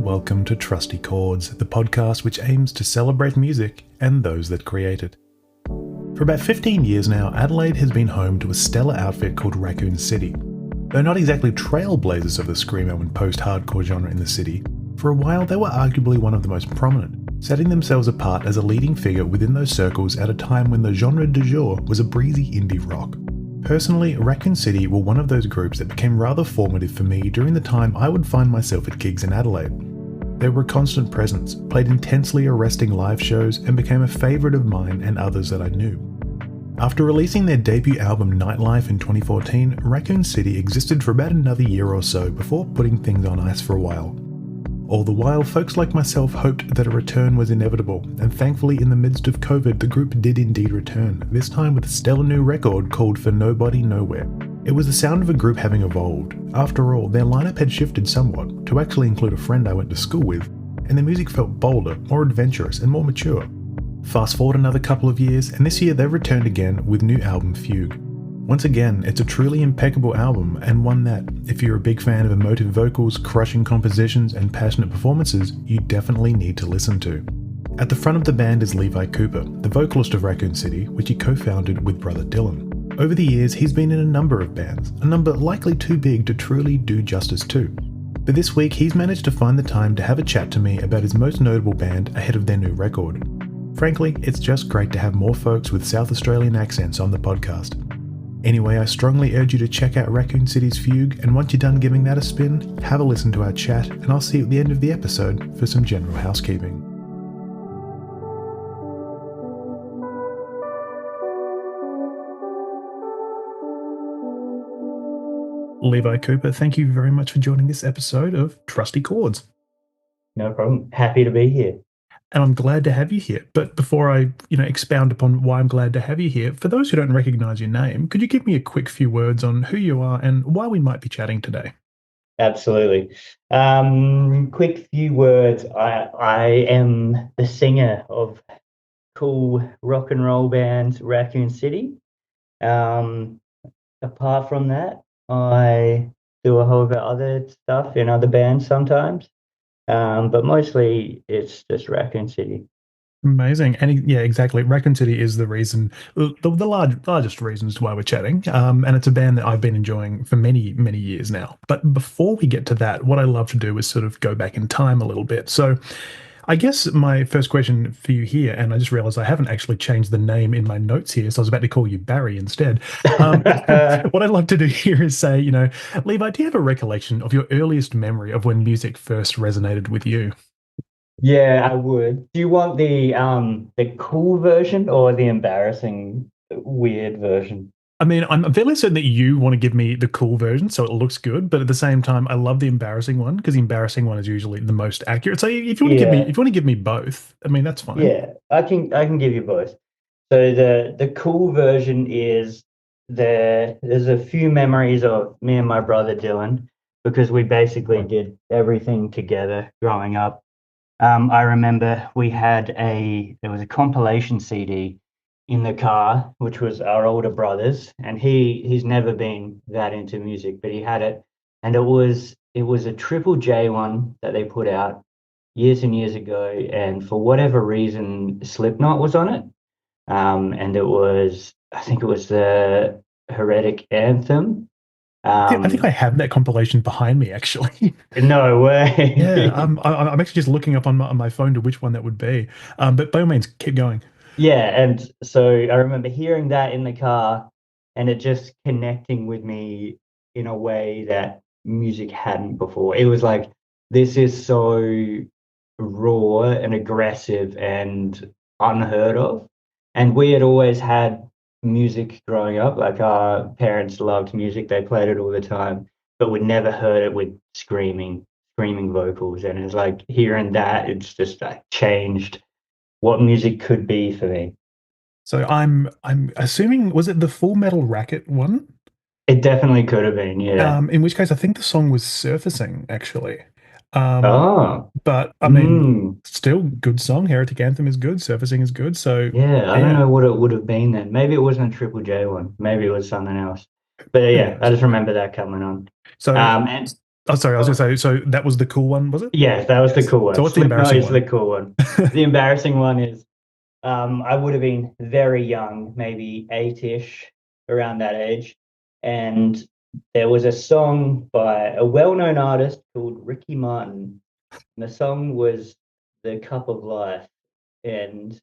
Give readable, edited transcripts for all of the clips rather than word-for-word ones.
welcome to Trusty Chords, the podcast which aims to celebrate music and those that create it. For about 15 years now, Adelaide has been home to a stellar outfit called Raccoon City. Though not exactly trailblazers of the screamo and post-hardcore genre in the city, for a while they were arguably one of the most prominent, setting themselves apart as a leading figure within those circles at a time when the genre du jour was a breezy indie rock. Personally, Raccoon City were one of those groups that became rather formative for me during the time I would find myself at gigs in Adelaide. They were a constant presence, played intensely arresting live shows, and became a favourite of mine and others that I knew. After releasing their debut album Nightlife in 2014, Raccoon City existed for about another year or so before putting things on ice for a while. All the while, folks like myself hoped that a return was inevitable, and thankfully in the midst of COVID the group did indeed return, this time with a stellar new record called For Nobody Nowhere. It was the sound of a group having evolved. After all, their lineup had shifted somewhat, to actually include a friend I went to school with, and their music felt bolder, more adventurous and more mature. Fast forward another couple of years, and this year they've returned again with new album Fugue. Once again, it's a truly impeccable album, and one that, if you're a big fan of emotive vocals, crushing compositions, and passionate performances, you definitely need to listen to. At the front of the band is Levi Cooper, the vocalist of Raccoon City, which he co-founded with brother Dylan. Over the years, he's been in a number of bands, a number likely too big to truly do justice to. But this week, he's managed to find the time to have a chat to me about his most notable band ahead of their new record. Frankly, it's just great to have more folks with South Australian accents on the podcast. Anyway, I strongly urge you to check out Raccoon City's Fugue, and once you're done giving that a spin, have a listen to our chat, and I'll see you at the end of the episode for some general housekeeping. Levi Cooper, thank you very much for joining this episode of Trusty Chords. No problem. Happy to be here. And I'm glad to have you here. But before I, expound upon why I'm glad to have you here, for those who don't recognise your name, could you give me a quick few words on who you are and why we might be chatting today? Absolutely. Quick few words. I am the singer of cool rock and roll band Raccoon City. Apart from that, I do a whole lot of other stuff in other bands sometimes. But mostly it's just Raccoon City. Amazing. And yeah, exactly. Raccoon City is the reason, the largest reasons why we're chatting. And it's a band that I've been enjoying for many, many years now. But before we get to that, what I love to do is sort of go back in time a little bit. So I guess my first question for you here, and I just realized I haven't actually changed the name in my notes here, so I was about to call you Barry instead. What I'd love to do here is say, Levi, do you have a recollection of your earliest memory of when music first resonated with you? Yeah, I would. Do you want the cool version or the embarrassing, weird version? I mean, I'm fairly certain that you want to give me the cool version, so it looks good. But at the same time, I love the embarrassing one because the embarrassing one is usually the most accurate. So if you want to give me both, I mean that's fine. Yeah, I can give you both. So the cool version is there's a few memories of me and my brother Dylan because we basically did everything together growing up. I remember there was a compilation CD in the car, which was our older brother's, and he's never been that into music, but he had it, and it was a Triple J one that they put out years and years ago, and for whatever reason, Slipknot was on it, and I think it was the Heretic Anthem. I think I have that compilation behind me, actually. No way. Yeah, I'm actually just looking up on my phone to which one that would be. But by all means, keep going. Yeah, and so I remember hearing that in the car and it just connecting with me in a way that music hadn't before. It was like, this is so raw and aggressive and unheard of. And we had always had music growing up, like our parents loved music, they played it all the time, but we'd never heard it with screaming vocals. And it's like hearing that, it's just like changed what music could be for me. So I'm assuming, was it the Full Metal Racket one? It definitely could have been, yeah. In which case, I think the song was Surfacing, actually. But I mean, still good song. Heretic Anthem is good. Surfacing is good. So yeah, I don't know what it would have been then. Maybe it wasn't a Triple J one. Maybe it was something else. But yeah, I just remember that coming on. So Oh, sorry, I was Oh, gonna say. So that was the cool one, was it? yes, that was the Yes. cool So one. what's the Slipknot embarrassing is the one? cool one. The embarrassing one is I would have been very young, maybe eight-ish, around that age. And there was a song by a well-known artist called Ricky Martin. And the song was The Cup of Life. And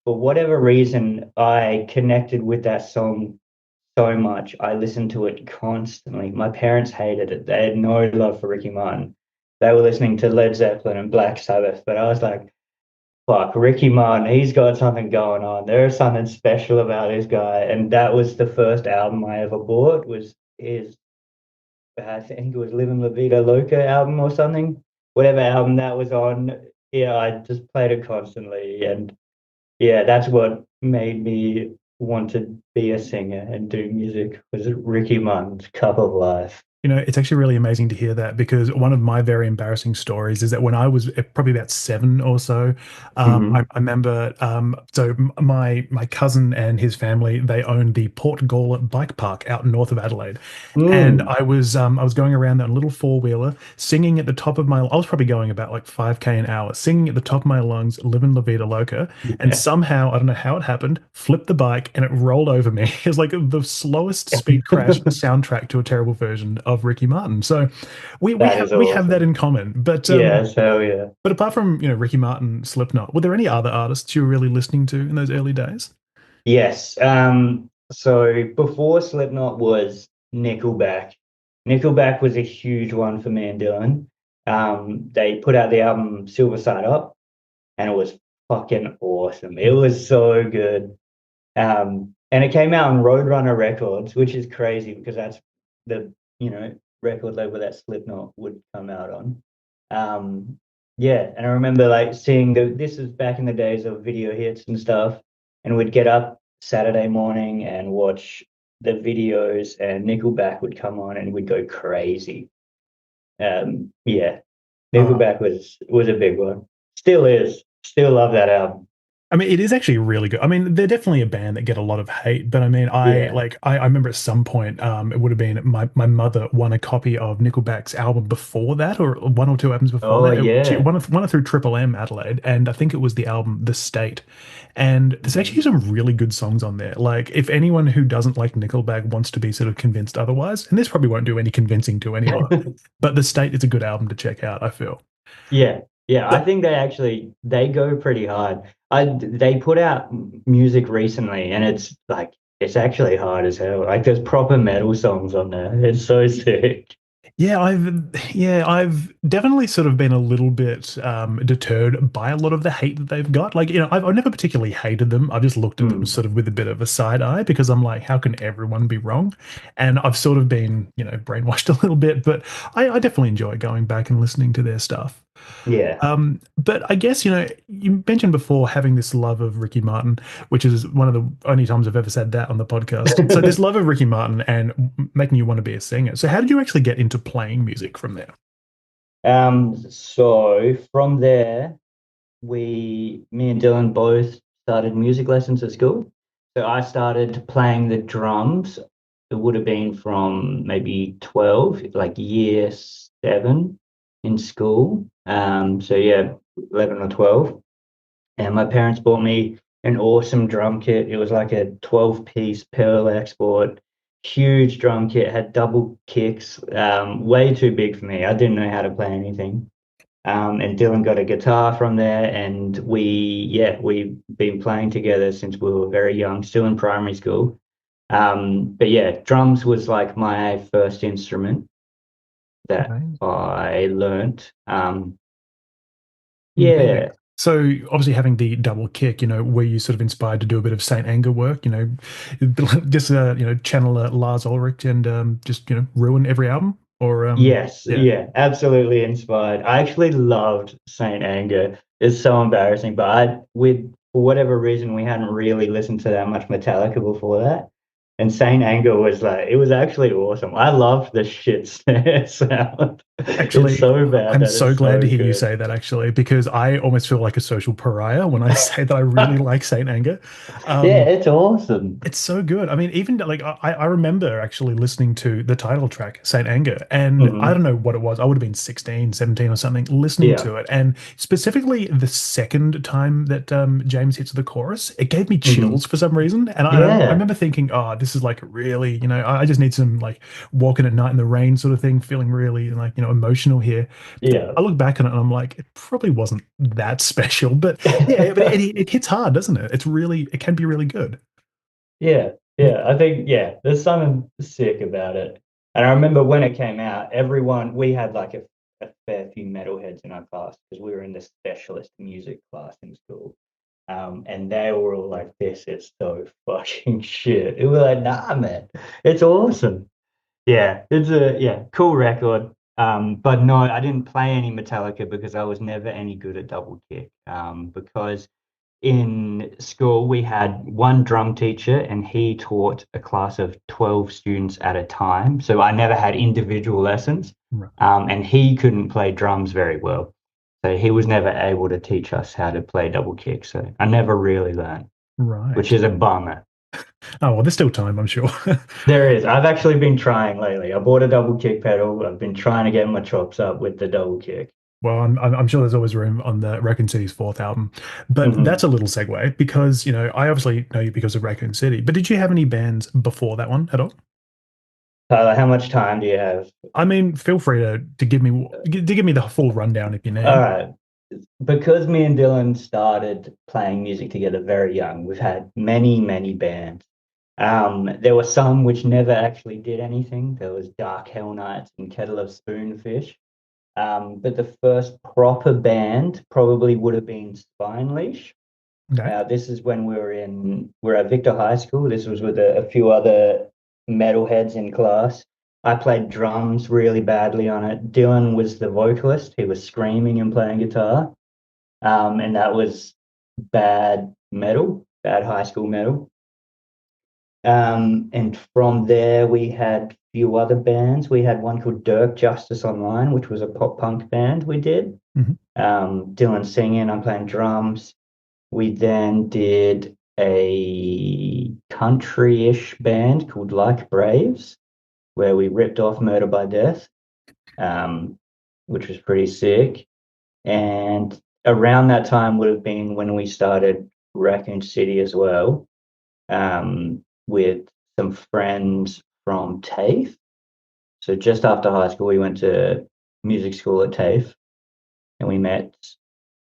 for whatever reason, I connected with that song so much. I listened to it constantly. My parents hated it. They had no love for Ricky Martin. They were listening to Led Zeppelin and Black Sabbath, but I was like, fuck, Ricky Martin, he's got something going on. There is something special about this guy. And that was the first album I ever bought, was his, I think it was Living La Vida Loca album or something. Whatever album that was on, yeah, I just played it constantly. And yeah, that's what made me want to be a singer and do music, was Ricky Martin's Cup of Life. It's actually really amazing to hear that because one of my very embarrassing stories is that when I was probably about seven or so, I remember. So my cousin and his family, they owned the Port Gawler Bike Park out north of Adelaide, and Mm. I was going around that little four wheeler, singing at the top of my. I was probably going about like 5K an hour, singing at the top of my lungs, "Livin' La Vida Loca," and Yeah. somehow I don't know how it happened, flipped the bike and it rolled over me. It was like the slowest speed crash soundtrack to a terrible version of Ricky Martin. So we That have is we have that awesome. in common. Yes, hell yeah. But apart from Ricky Martin, Slipknot, were there any other artists you were really listening to in those early days? Yes. So before Slipknot was Nickelback. Nickelback was a huge one for me and Dylan. They put out the album Silver Side Up, and it was fucking awesome. It was so good. And it came out on Roadrunner Records, which is crazy because that's the, record label that Slipknot would come out on. Um, yeah, and I remember like seeing this is back in the days of video hits and stuff, and we'd get up Saturday morning and watch the videos, and Nickelback would come on, and we'd go crazy. Yeah, Uh, Nickelback was a big one. Still is. Still love that album. I mean, it is actually really good. I mean, they're definitely a band that get a lot of hate, but I mean, Yeah. I remember at some point, it would have been my mother won a copy of Nickelback's album before that, or one or two albums before Oh that. She yeah. won it through Triple M Adelaide, and I think it was the album The State. And there's actually some really good songs on there. Like, if anyone who doesn't like Nickelback wants to be sort of convinced otherwise, and this probably won't do any convincing to anyone, but The State is a good album to check out, I feel. Yeah, yeah. I But think they go pretty hard. They put out music recently, and it's actually hard as hell. Like there's proper metal songs on there. It's so sick. I've definitely sort of been a little bit deterred by a lot of the hate that they've got. Like, I've never particularly hated them. I've just looked at them Mm, sort of with a bit of a side eye because I'm like, how can everyone be wrong? And I've sort of been, brainwashed a little bit, but I definitely enjoy going back and listening to their stuff. yeah. But I guess, you mentioned before having this love of Ricky Martin, which is one of the only times I've ever said that on the podcast. So this love of Ricky Martin and making you want to be a singer. So how did you actually get into playing music from there? So from there, me and Dylan both started music lessons at school. So I started playing the drums. It would have been from maybe 12, like year seven in school. So yeah, 11 or 12. And my parents bought me an awesome drum kit. It was like a 12-piece Pearl Export, huge drum kit, had double kicks, way too big for me. I didn't know how to play anything. And Dylan got a guitar from there, and we've been playing together since we were very young, still in primary school. But yeah, drums was like my first instrument that Okay. I learnt. Amazing. Yeah, So obviously having the double kick, were you sort of inspired to do a bit of Saint Anger work, just channel Lars Ulrich and just ruin every album or yes, yeah. yeah, absolutely inspired. I actually loved Saint Anger. It's so embarrassing, but for whatever reason, we hadn't really listened to that much Metallica before that. And Saint Anger was like, it was actually awesome. I loved the shit snare sound. It's Actually, so bad I'm that so it's glad to so hear you good. say that, actually, because I almost feel like a social pariah when I say that I really like Saint Anger. Yeah, Um, it's awesome. it's so good. I mean, even like I remember actually listening to the title track, Saint Anger, and I Hmm. don't know what it was. I would have been 16, 17, or something, listening Yeah. to it. And specifically the second time that James hits the chorus, it gave me Hmm. chills for some reason. And I Yeah. remember thinking, oh, this is like really, I just need some like walking at night in the rain sort of thing, feeling really like, emotional here. But then Yeah. I look back on it and I'm like, it probably wasn't that special. But yeah, but it hits hard, doesn't it? It can be really good. Yeah, yeah. I think there's something sick about it. And I remember when it came out, we had like a fair few metalheads in our class because we were in the specialist music class in school. And they were all like, "This is so fucking shit." It was like, "Nah, man, it's awesome." Yeah, it's a cool record. But no, I didn't play any Metallica because I was never any good at double kick. Because in school we had one drum teacher and he taught a class of 12 students at a time. So I never had individual lessons. Right. And he couldn't play drums very well. So he was never able to teach us how to play double kick. So I never really learned, which Right. is a bummer. Oh, well, there's still time, I'm sure. There is. I've actually been trying lately. I bought a double kick pedal. I've been trying to get my chops up with the double kick. Well, I'm sure there's always room on the Raccoon City's fourth album. But that's Hmm. a little segue because, I obviously know you because of Raccoon City. But did you have any bands before that one at all? Tyler, how much time do you have? I mean, feel free to give me the full rundown if you All need. right. Because me and Dylan started playing music together very young, we've had many, many bands. There were some which never actually did anything. There was Dark Hell Nights and Kettle of Spoonfish. But the first proper band probably would have been Spine Leash. Okay. This is when we were at Victor High School. This was with a few other metalheads in class. I played drums really badly on it. Dylan was the vocalist. He was screaming and playing guitar. And that was bad metal, bad high school metal. And from there, we had a few other bands. We had one called Dirk Justice Online, which was a pop punk band we did. Hmm. Dylan singing, I'm playing drums. We then did a country-ish band called Like Braves, where we ripped off Murder by Death, um, which was pretty sick. And around that time would have been when we started Raccoon City as well, with some friends from TAFE. So just after high school, we went to music school at TAFE and we met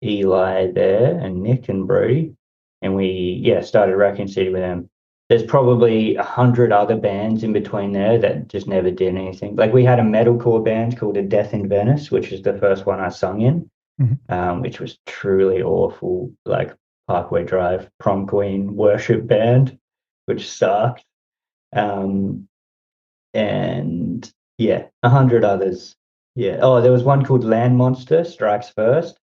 Eli there and Nick and Brody, and we started Raccoon City with them. There's probably 100 other bands in between there that just never did anything. Like we had a metalcore band called A Death in Venice, which is the first one I sung in, Hmm. which was truly awful. Like Parkway Drive, Prom Queen worship band, which sucked. Um, and 100 others. Yeah. Oh, there was one called Land Monster Strikes First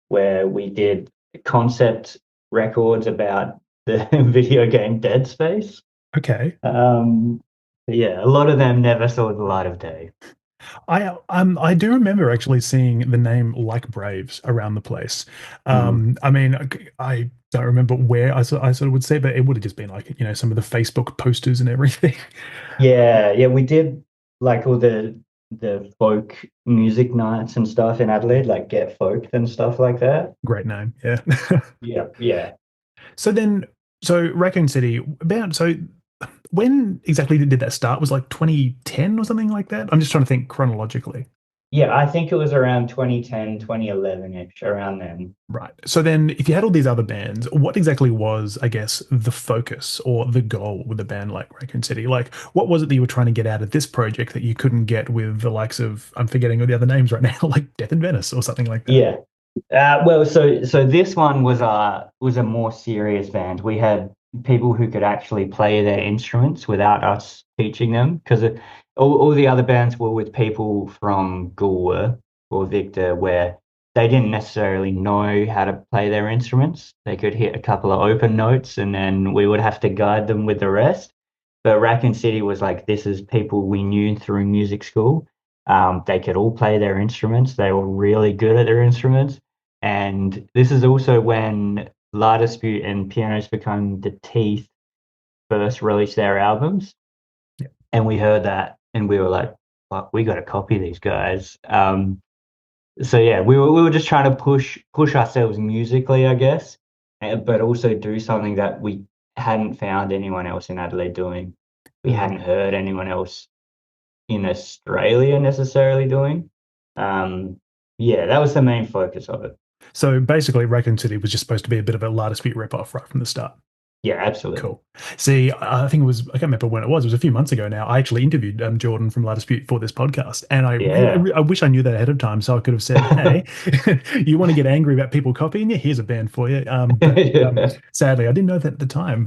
where we did concept records about the video game Dead Space. Okay. Um, yeah, a lot of them never saw the light of day. I do remember actually seeing the name Like Braves around the place. Mhm. I mean, I don't remember where I sort of would say, but it would have just been like, some of the Facebook posters and everything. Yeah, yeah, we did like all the folk music nights and stuff in Adelaide, like Get Folk and stuff like that. Great name. Yeah. Yeah, yeah. So then, so Raccoon City, when exactly did that start? Was like 2010 or something like that? I'm just trying to think chronologically. Yeah, I think it was around 2010, 2011-ish, around then. Right. So then, if you had all these other bands, what exactly was, I guess, the focus or the goal with a band like Raccoon City? Like, what was it that you were trying to get out of this project that you couldn't get with the likes of, I'm forgetting all the other names right now, like Death in Venice or something like that? Yeah. Well, so this one was a more serious band. We had people who could actually play their instruments without us teaching them, because all the other bands were with people from Goor or Victor, where they didn't necessarily know how to play their instruments. They could hit a couple of open notes, and then we would have to guide them with the rest. But Raccoon City was like, this is people we knew through music school. They could all play their instruments. They were really good at their instruments. And this is also when La Dispute and Pianos Become the Teeth first released their albums. Yeah. And we heard that and we were like, fuck, we got to copy these guys. So yeah, we were just trying to push ourselves musically, I guess, but also do something that we hadn't found anyone else in Adelaide doing. We hadn't heard anyone else in Australia necessarily doing. Um, yeah, that was the main focus of it. So basically, Raccoon City was just supposed to be a bit of a La Dispute rip-off right from the start. Yeah, absolutely. Cool. See, I think it was, I can't remember when it was. It was a few months ago now. I actually interviewed Jordan from La Dispute for this podcast. And Yeah. I wish I knew that ahead of time so I could have said, hey, you want to get angry about people copying you? Here's a band for you. But sadly, I didn't know that at the time.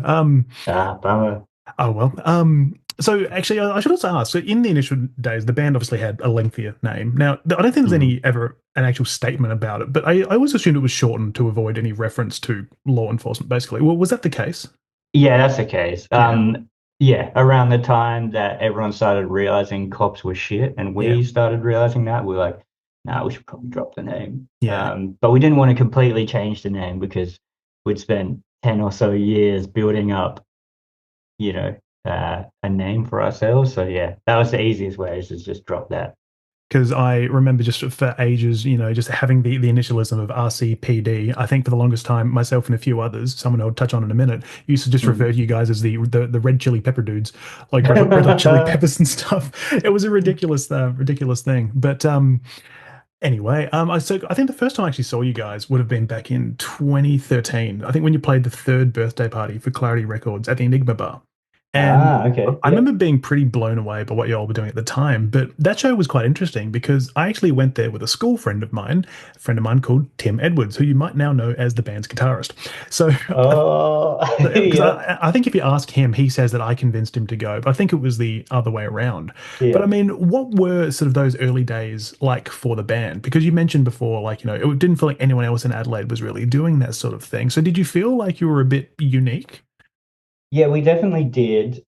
Bummer. Oh, well. So actually, I should also ask. So in the initial days, the band obviously had a lengthier name. Now, I don't think there's Mhm. any ever an actual statement about it, but I always assumed it was shortened to avoid any reference to law enforcement. Basically, well, was that the case? Yeah, that's the case. Yeah. Yeah, around the time that everyone started realizing cops were shit, and Yeah. we started realizing that, we were like, nah, we should probably drop the name. Yeah. But we didn't want to completely change the name because we'd spent 10 or so years building up, you know, a name for ourselves. So yeah, that was the easiest way is to just drop that. Because I remember just for ages, just having the initialism of RCPD. I think for the longest time, myself and a few others, someone I'll touch on in a minute, used to just refer Mm. to you guys as the red chili pepper dudes, like red hot chili peppers and stuff. It was a ridiculous thing. But anyway, I think the first time I actually saw you guys would have been back in 2013. I think when you played the third birthday party for Clarity Records at the Enigma Bar. And Okay. I Yep. remember being pretty blown away by what you all were doing at the time. But that show was quite interesting because I actually went there with a school friend of mine, a friend of mine called Tim Edwards, who you might now know as the band's guitarist. So Oh, because yep. I think if you ask him, he says that I convinced him to go, but I think it was the other way around. But I Yeah. mean, what were sort of those early days like for the band? Because you mentioned before, like, it didn't feel like anyone else in Adelaide was really doing that sort of thing. So did you feel like you were a bit unique? Yeah, we definitely did.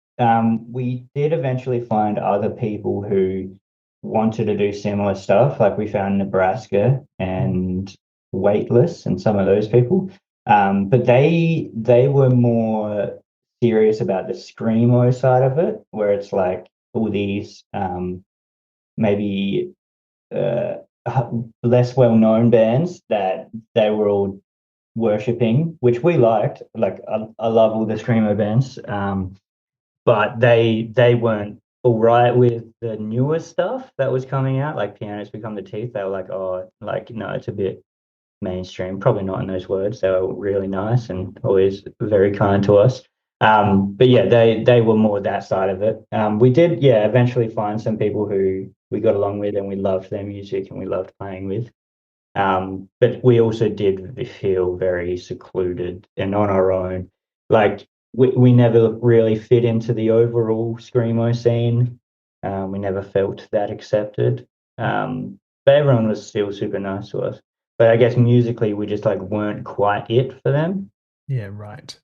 We did eventually find other people who wanted to do similar stuff. Like we found Nebraska and Weightless and some of those people. But they were more serious about the screamo side of it, where it's like all these maybe uh, less well-known bands that they were all worshipping, which we liked. Like I love all the screamo bands, but they weren't all right with the newer stuff that was coming out, like Pianos Become the Teeth. They were like, oh, like no, it's a bit mainstream. Probably not in those words. They were really nice and always very kind to us. But yeah, they were more that side of it. We did, yeah, eventually find some people who we got along with and we loved their music and we loved playing with. But we also did feel very secluded and on our own. Like we never really fit into the overall screamo scene. We never felt that accepted. But everyone was still super nice to us. But I guess musically, we just like weren't quite it for them. Yeah, right.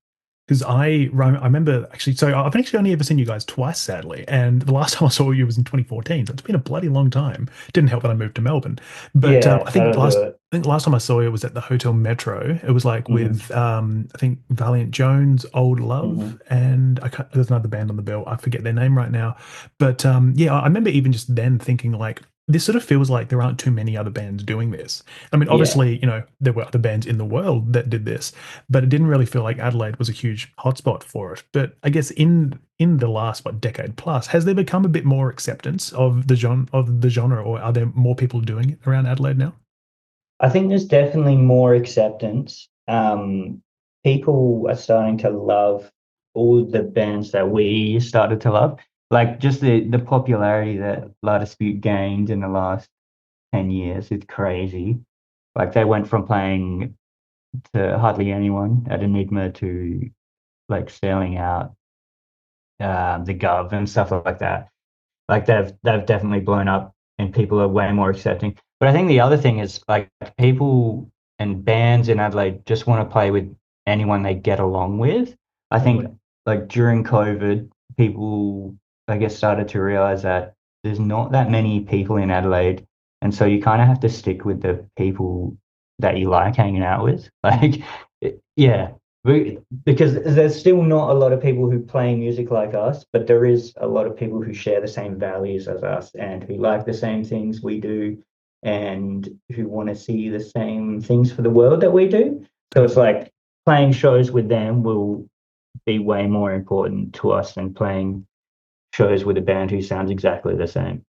Because I remember actually, so I've actually only ever seen you guys twice, sadly. And the last time I saw you was in 2014. So it's been a bloody long time. Didn't help that I moved to Melbourne. But Yeah, that'll do it. I think the last time I saw you was at the Hotel Metro. It was like Hmm. with, I think Valiant Jones, Old Love, Hmm. and there's another band on the bill. I forget their name right now. But yeah, I remember even just then thinking like, this sort of feels like there aren't too many other bands doing this. I mean, Yeah. obviously, there were other bands in the world that did this, but it didn't really feel like Adelaide was a huge hotspot for it. But I guess in the last decade plus, has there become a bit more acceptance of the genre, or are there more people doing it around Adelaide now? I think there's definitely more acceptance. People are starting to love all the bands that we started to love. Like just the popularity that La Dispute gained in the last 10 years is crazy. Like they went from playing to hardly anyone at Enigma to like selling out the Gov and stuff like that. Like they've definitely blown up and people are way more accepting. But I think the other thing is like people and bands in Adelaide just want to play with anyone they get along with. I think like during COVID, people, I guess, started to realize that there's not that many people in Adelaide, and so you kind of have to stick with the people that you like hanging out with. Mm. Like, yeah, because there's still not a lot of people who play music like us, but there is a lot of people who share the same values as us and who like the same things we do and who want to see the same things for the world that we do. So it's Totally. like playing shows with them will be way more important to us than playing shows with a band who sounds exactly the same.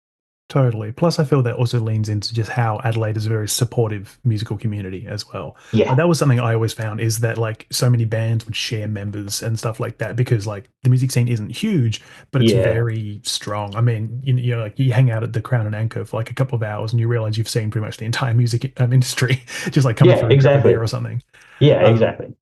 Totally. Plus, I feel that also leans into just how Adelaide is a very supportive musical community as well. Like Yeah, that was something I always found is that like so many bands would share members and stuff like that because like the music scene isn't huge, but it's yeah, very strong. I mean, you know, like you hang out at the Crown and Anchor for like a couple of hours and you realize you've seen pretty much the entire music industry just like coming yeah, through and grab a exactly. beer or something. Yeah, Um, exactly.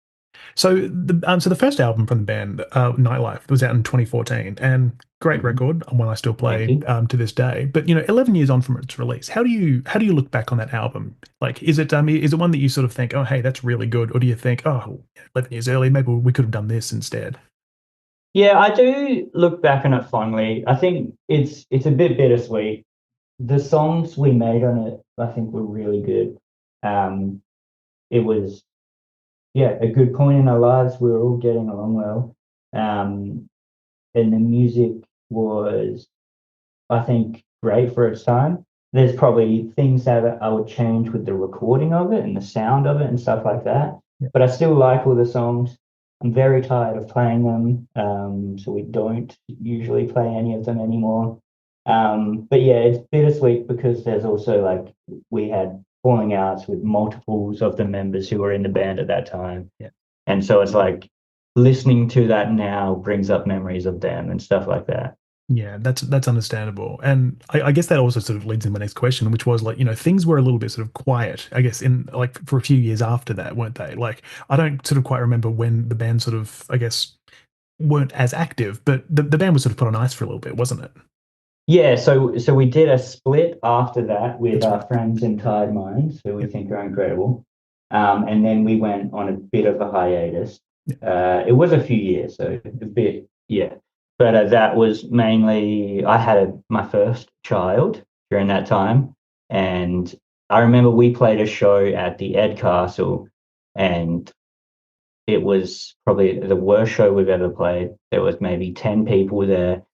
so the first album from the band, Nightlife, was out in 2014, and great Hmm. record, and one I still Thank play you. to this day. But 11 years on from its release, how do you look back on that album? Like, is it one that you sort of think, oh, hey, that's really good, or do you think, oh, 11 years early, maybe we could have done this instead? Yeah, I do look back on it fondly. I think it's a bit bittersweet. The songs we made on it, I think, were really good. Um, it was yeah a good point in our lives. We were all getting along well, and the music was I think, great for its time. There's probably things that I would change with the recording of it and the sound of it and stuff like that. Yeah. But I still like all the songs. I'm very tired of playing them, so we don't usually play any of them anymore. But yeah, it's bittersweet because there's also like we had falling outs with multiples of the members who were in the band at that time. Yeah. And so it's like listening to that now brings up memories of them and stuff like that. Yeah, that's understandable, and I guess that also sort of leads in my next question, which was like, things were a little bit sort of quiet, I guess, in like for a few years after that, weren't they? Like, I don't sort of quite remember when the band sort of, I guess, weren't as active, but the band was sort of put on ice for a little bit, wasn't it? Yeah, so we did a split after that with That's our right. friends in Tired Minds, who we Yep. think are incredible. And then we went on a bit of a hiatus. Yep. It was a few years, so a bit, yeah. But that was mainly I had my first child during that time, and I remember we played a show at the Ed Castle, and it was probably the worst show we've ever played. There was maybe 10 people there,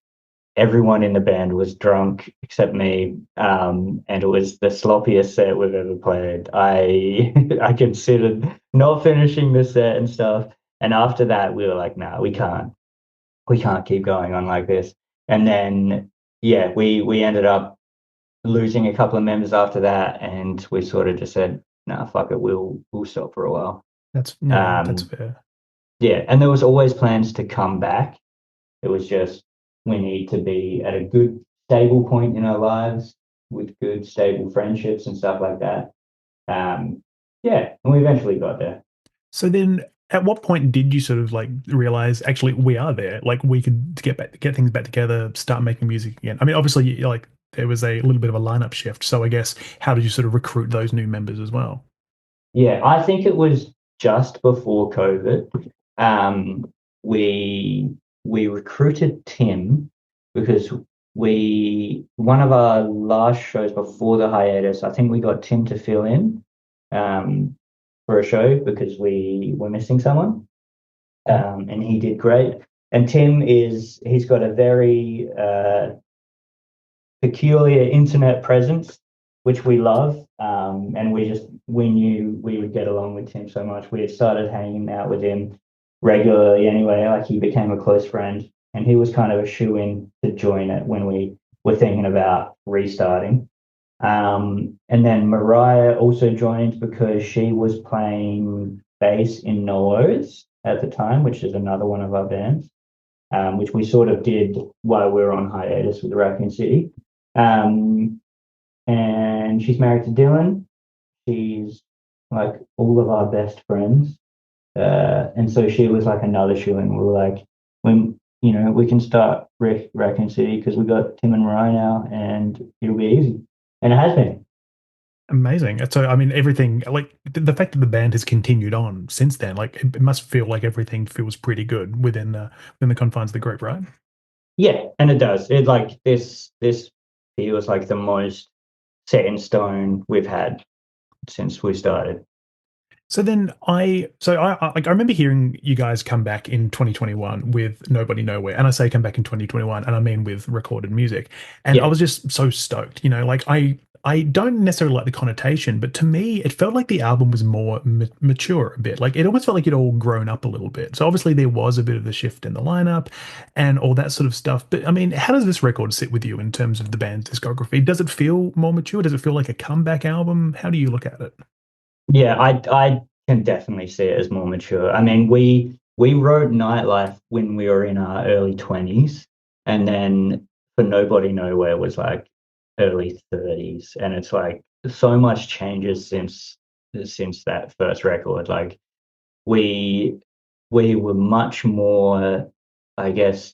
everyone in the band was drunk except me, and it was the sloppiest set we've ever played. I I considered not finishing the set and stuff, and after that we were like, nah, we can't keep going on like this. And then yeah, we ended up losing a couple of members after that, and we sort of just said, nah, fuck it, we'll stop for a while. That's Um, fair. yeah, and there was always plans to come back. It was just we need to be at a good, stable point in our lives with good, stable friendships and stuff like that. Um, yeah, and we eventually got there. So then, at what point did you sort of like realize actually we are there? Like we could get things back together, start making music again. I mean, obviously, like there was a little bit of a lineup shift. So I guess how did you sort of recruit those new members as well? Yeah, I think it was just before COVID. Um, we we recruited Tim because we one of our last shows before the hiatus. I think we got Tim to fill in um, for a show because we were missing someone. Mhm. And he did great. And Tim he's got a very peculiar internet presence, which we love. And we knew we would get along with Tim so much. We had started hanging out with him regularly anyway. Like he became a close friend, and he was kind of a shoe in to join it when we were thinking about restarting. And then Mariah also joined because she was playing bass in Noah's at the time, which is another one of our bands, which we sort of did while we were on hiatus with Raccoon City. Um, and she's married to Dylan. She's like all of our best friends. And so she was like another shoe in. We were like, when we can start Raccoon City because we got Tim and Mariah now, and it'll be easy. And it has been. Amazing. So I mean, everything like the fact that the band has continued on since then, like it must feel like everything feels pretty good within the confines of the group, right? Yeah, and it does. It like this feels like the most set in stone we've had since we started. So then I remember hearing you guys come back in 2021 with Nobody Nowhere, and I say come back in 2021, and I mean with recorded music, and I Yeah. was just so stoked. Like I don't necessarily like the connotation, but to me it felt like the album was more mature a bit. Like it almost felt like it all grown up a little bit. So obviously there was a bit of the shift in the lineup and all that sort of stuff. But I mean, how does this record sit with you in terms of the band's discography? Does it feel more mature? Does it feel like a comeback album? How do you look at it? Yeah, I can definitely see it as more mature. I mean, we wrote Nightlife when we were in our early 20s, and then For Nobody Nowhere was like early 30s, and it's like so much changes since that first record. Like we we were much more, I guess,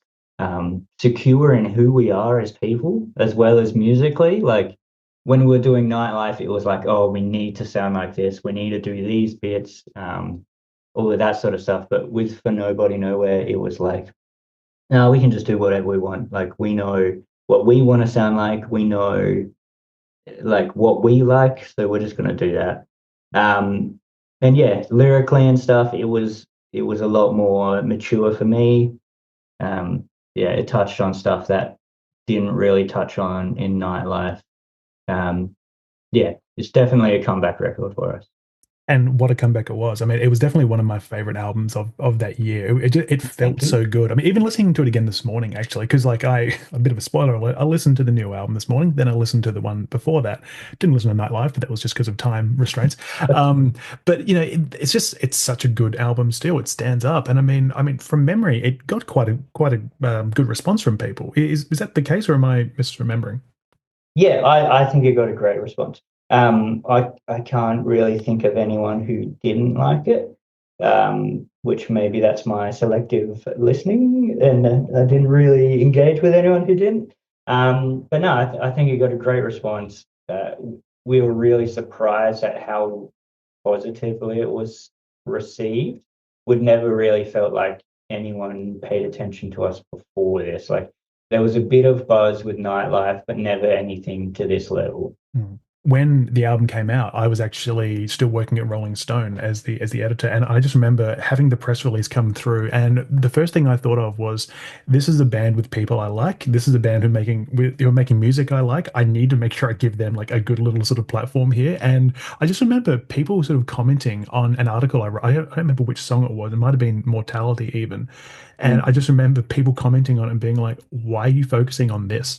secure in who we are as people as well as musically. Like when we were doing Nightlife, it was like, oh, we need to sound like this, we need to do these bits, all of that sort of stuff. But with For Nobody Nowhere, it was like, no, we can just do whatever we want. Like we know what we want to sound like, we know like what we like, so we're just gonna do that. And yeah, lyrically and stuff, it was a lot more mature for me. Yeah, it touched on stuff that didn't really touch on in Nightlife. Um, yeah, it's definitely a comeback record for us. And what a comeback it was. I mean, it was definitely one of my favorite albums of that year. It felt Thank you. so good. I mean, even listening to it again this morning, actually, because like a bit of a spoiler alert, I listened to the new album this morning, then I listened to the one before that. Didn't listen to Nightlife, but that was just because of time restraints. But it's such a good album still. It stands up, and I mean, from memory, it got quite a good response from people. Is that the case, or am I misremembering? Yeah, I think it got a great response. I can't really think of anyone who didn't like it, which maybe that's my selective listening, and I didn't really engage with anyone who didn't. But no, I think it got a great response. We were really surprised at how positively it was received. We'd never really felt like anyone paid attention to us before this. Like there was a bit of buzz with Nightlife, but never anything to this level. Mm. When the album came out, I was actually still working at Rolling Stone as the editor, and I just remember having the press release come through, and the first thing I thought of was, "This is a band with people I like. This is a band who are making music I like. I need to make sure I give them like a good little sort of platform here." And I just remember people sort of commenting on an article I wrote. I don't remember which song it was. It might have been Mortality even, and I Mm. just remember people commenting on it and being like, "Why are you focusing on this?"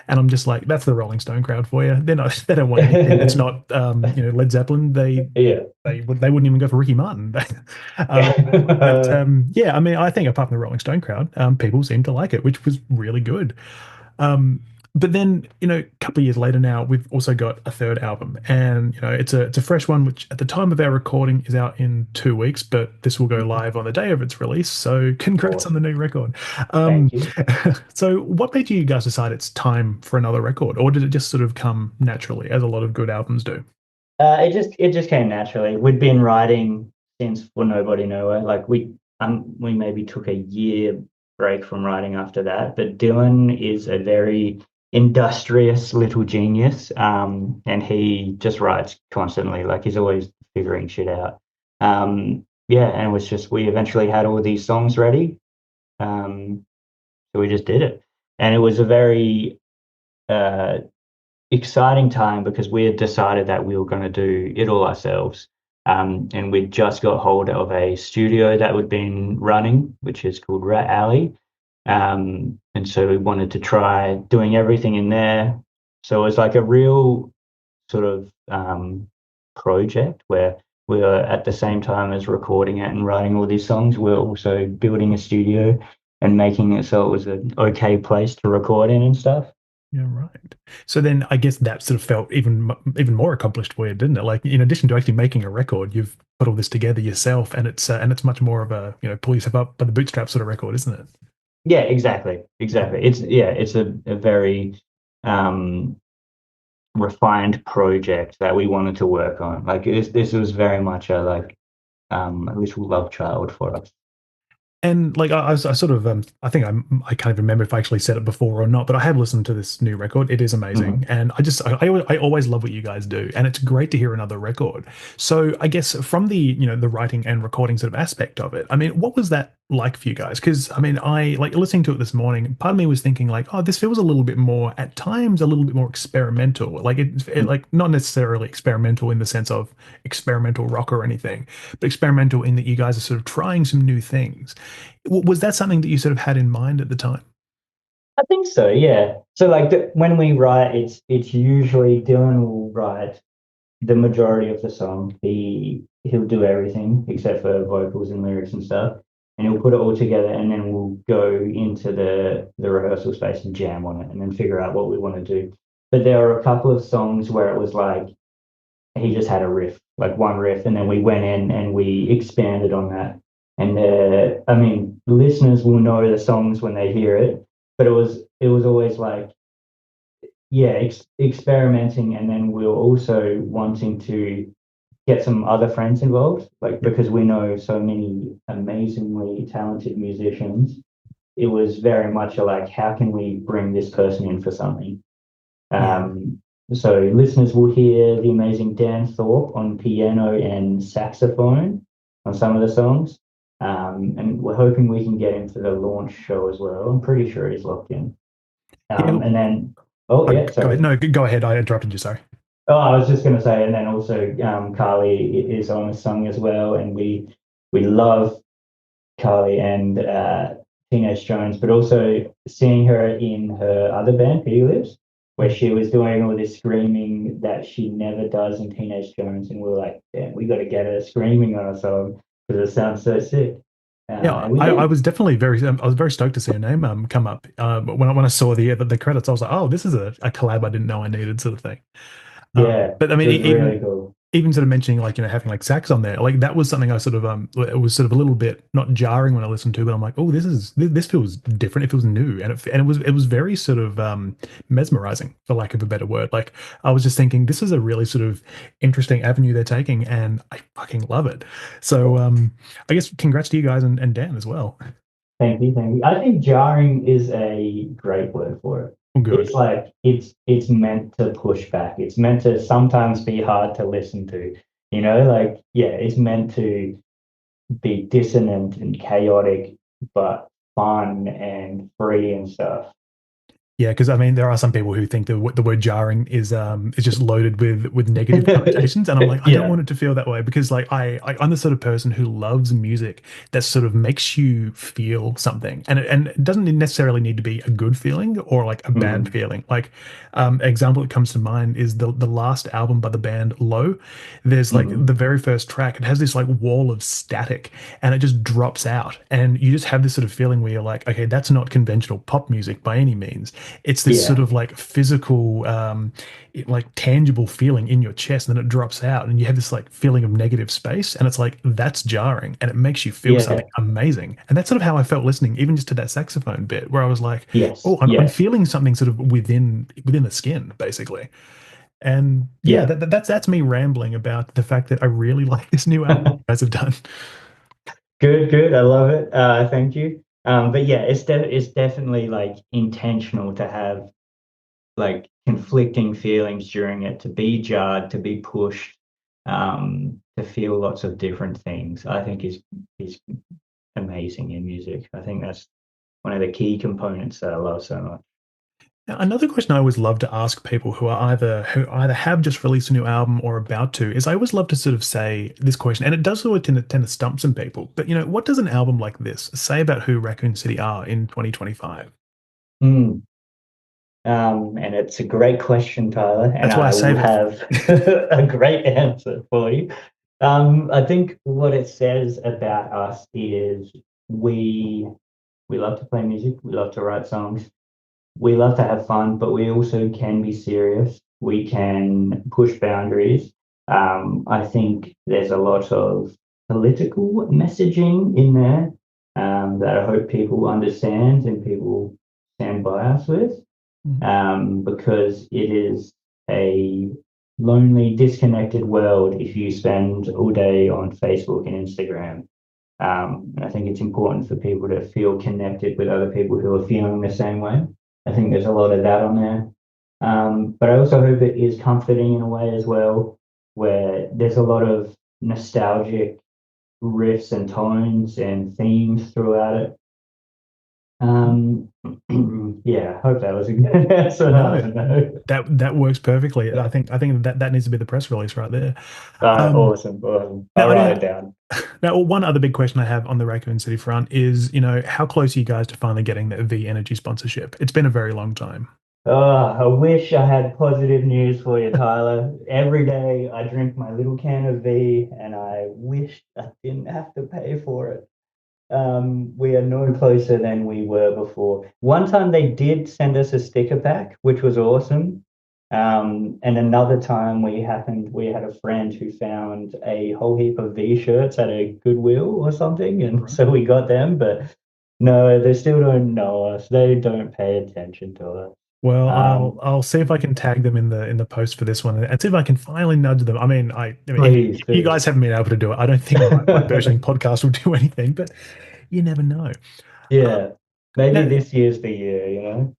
And I'm just like, that's the Rolling Stone crowd for you. They don't want anything that's not Led Zeppelin. Yeah. They wouldn't even go for Ricky Martin. um, but yeah, I mean, I think apart from the Rolling Stone crowd, people seem to like it, which was really good. Um, but then, a couple of years later now, we've also got a third album, and it's a fresh one, which at the time of our recording is out in 2 weeks, but this will go live on the day of its release. So, congrats on the Awesome. new record. Um, Thank you. so, what made you guys decide it's time for another record, or did it just sort of come naturally, as a lot of good albums do? It just came naturally. We'd been writing since For Nobody Nowhere. Like we maybe took a year break from writing after that. But Dylan is a very industrious little genius, and he just writes constantly. Like he's always figuring shit out. Yeah, and it was just we eventually had all these songs ready, so we just did it, and it was a very uh, exciting time because we had decided that we were going to do it all ourselves. And we just got hold of a studio that we'd been running, which is called Rat Alley. And so we wanted to try doing everything in there. So it was like a real sort of project where we were at the same time as recording it and writing all these songs, we we're also building a studio and making it so it was an okay place to record in and stuff. Yeah, right. So then I guess that sort of felt even more accomplished for you, didn't it? Like in addition to actually making a record, you've put all this together yourself, and it's much more of a pull yourself up by the bootstraps sort of record, isn't it? Yeah, exactly, exactly. It's a very um, refined project that we wanted to work on. Like this was very much a little love child for us. And like I sort of I think I can't even remember if I actually said it before or not, but I have listened to this new record. It is amazing, Mhm. and I always love what you guys do, and it's great to hear another record. So I guess from the the writing and recording sort of aspect of it, I mean, what was that like for you guys? Because I mean, I like listening to it this morning. Part of me was thinking like, oh, this feels a little bit more at times a little bit more experimental. Like like not necessarily experimental in the sense of experimental rock or anything, but experimental in that you guys are sort of trying some new things. Was that something that you sort of had in mind at the time? I think so, yeah. So like when we write, it's usually Dylan will write the majority of the song. He'll do everything except for vocals and lyrics and stuff, and he'll put it all together, and then we'll go into the rehearsal space and jam on it, and then figure out what we want to do. But there are a couple of songs where it was like he just had a riff, like one riff, and then we went in and we expanded on that. And I mean, listeners will know the songs when they hear it, but it was always like, yeah, experimenting, and then we were also wanting to get some other friends involved, like Yeah. because we know so many amazingly talented musicians. It was very much a like, how can we bring this person in for something? Yeah. Um, so listeners will hear the amazing Dan Thorpe on piano and saxophone on some of the songs. And we're hoping we can get him for the launch show as well. I'm pretty sure he's locked in. Yeah. And then, oh Oh, yeah, go ahead. sorry. No, go ahead. I interrupted you. Sorry. Oh, I was just going to say, and then also Carly is on a song as well, and we love Carly and Teenage Jones, but also seeing her in her other band, Petty Lips, where she was doing all this screaming that she never does in Teenage Jones, and we were like, damn, we got to get her screaming on a song because it sounds so sick. Yeah, And we I did. was definitely I was very stoked to see her name come up. But when I saw the credits, I was like, oh, this is a collab I didn't know I needed, sort of thing. Yeah, But I it mean, was really cool. even sort of mentioning like having like sax on there, like that was something I sort of it was sort of a little bit not jarring when I listened to, but I'm like, oh, this feels different. It feels new, and it was very sort of mesmerizing, for lack of a better word. Like I was just thinking, this is a really sort of interesting avenue they're taking, and I fucking love it. So I guess congrats to you guys and Dan as well. Thank you, thank you. I think jarring is a great word for it. Oh, It's good. like it's meant to push back. It's meant to sometimes be hard to listen to. Like yeah, it's meant to be dissonant and chaotic, but fun and free and stuff. Yeah, because I mean, there are some people who think the word jarring is just loaded with negative connotations, and I'm like, I don't Yeah. want it to feel that way because like I'm the sort of person who loves music that sort of makes you feel something, and it doesn't necessarily need to be a good feeling or like a bad Mm, feeling. Like, example that comes to mind is the last album by the band Low. There's like mm, the very first track, it has this like wall of static, and it just drops out, and you just have this sort of feeling where you're like, okay, that's not conventional pop music by any means. It's this sort yeah. of like physical like tangible feeling in your chest, and then it drops out and you have this like feeling of negative space, and it's like that's jarring, and it makes you feel something Yeah. amazing. And that's sort of how I felt listening even just to that saxophone bit, where I was like, Yes. oh, I'm Yeah. feeling something sort of within the skin basically. And yeah, Yeah. that's me rambling about the fact that I really like this new album you guys have done. Good, good. I love it. Thank you. But yeah, it's definitely like intentional to have like conflicting feelings during it, to be jarred, to be pushed, to feel lots of different things. I think is amazing in music. I think that's one of the key components that I love so much. Now, another question I always love to ask people who either have just released a new album or about to is I always love to sort of say this question, and it does sort of tend to stump some people. But what does an album like this say about who Raccoon City are in 2025? Mm. And it's a great question, Tyler, and That's why I I will save it. have a great answer for you. I think what it says about us is we we love to play music, we love to write songs, we love to have fun, but we also can be serious. We can push boundaries. I think there's a lot of political messaging in there that I hope people understand and people stand by us with, Mhm. because it is a lonely, disconnected world if you spend all day on Facebook and Instagram. And I think it's important for people to feel connected with other people who are feeling the same way. I think there's a lot of that on there. But I also hope it is comforting in a way as well, where there's a lot of nostalgic riffs and tones and themes throughout it. Um, yeah, I hope that was a good answer. I No, don't know. that works perfectly. I think that needs to be the press release right there. Um, Awesome, awesome. now, I'll I write mean, it down. now one other big question I have on the Raccoon City front is, how close are you guys to finally getting the V Energy sponsorship? It's been a very long time. Oh, I wish I had positive news for you, Tyler. Every day I drink my little can of V and I wish I didn't have to pay for it. We are no closer than we were before. One time they did send us a sticker pack, which was awesome. And another time we had a friend who found a whole heap of V shirts at a Goodwill or something, and Right. so we got them, but no, they still don't know us. They don't pay attention to us. Well, I'll Um, I'll see if I can tag them in the post for this one and see if I can finally nudge them. I mean, please you do. guys haven't been able to do it. I don't think my versioning podcast will do anything, but you never know. Uh, Yeah, maybe now, this year's the year, you know?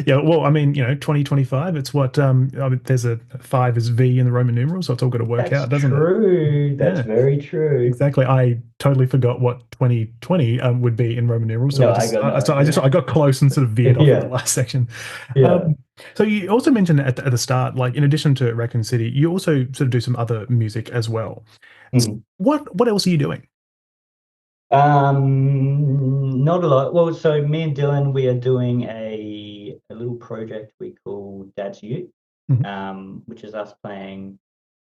yeah, well, I mean, 2025, it's what I mean, there's a five is V in the Roman numerals, so it's all got to work That's out, doesn't it? true. That's Yeah, very true. exactly. I totally forgot what 2020 would be in Roman numerals, so No, I got no I idea. got close and sort of veered off at the Yeah, last section. yeah. Um, so you also mentioned at the start, like in addition to Raccoon City, you also sort of do some other music as well. Mhm. What else are you doing? Not a lot. Well, so me and Dylan, we are doing a little project we call Dad's Ute, Mhm. which is us playing,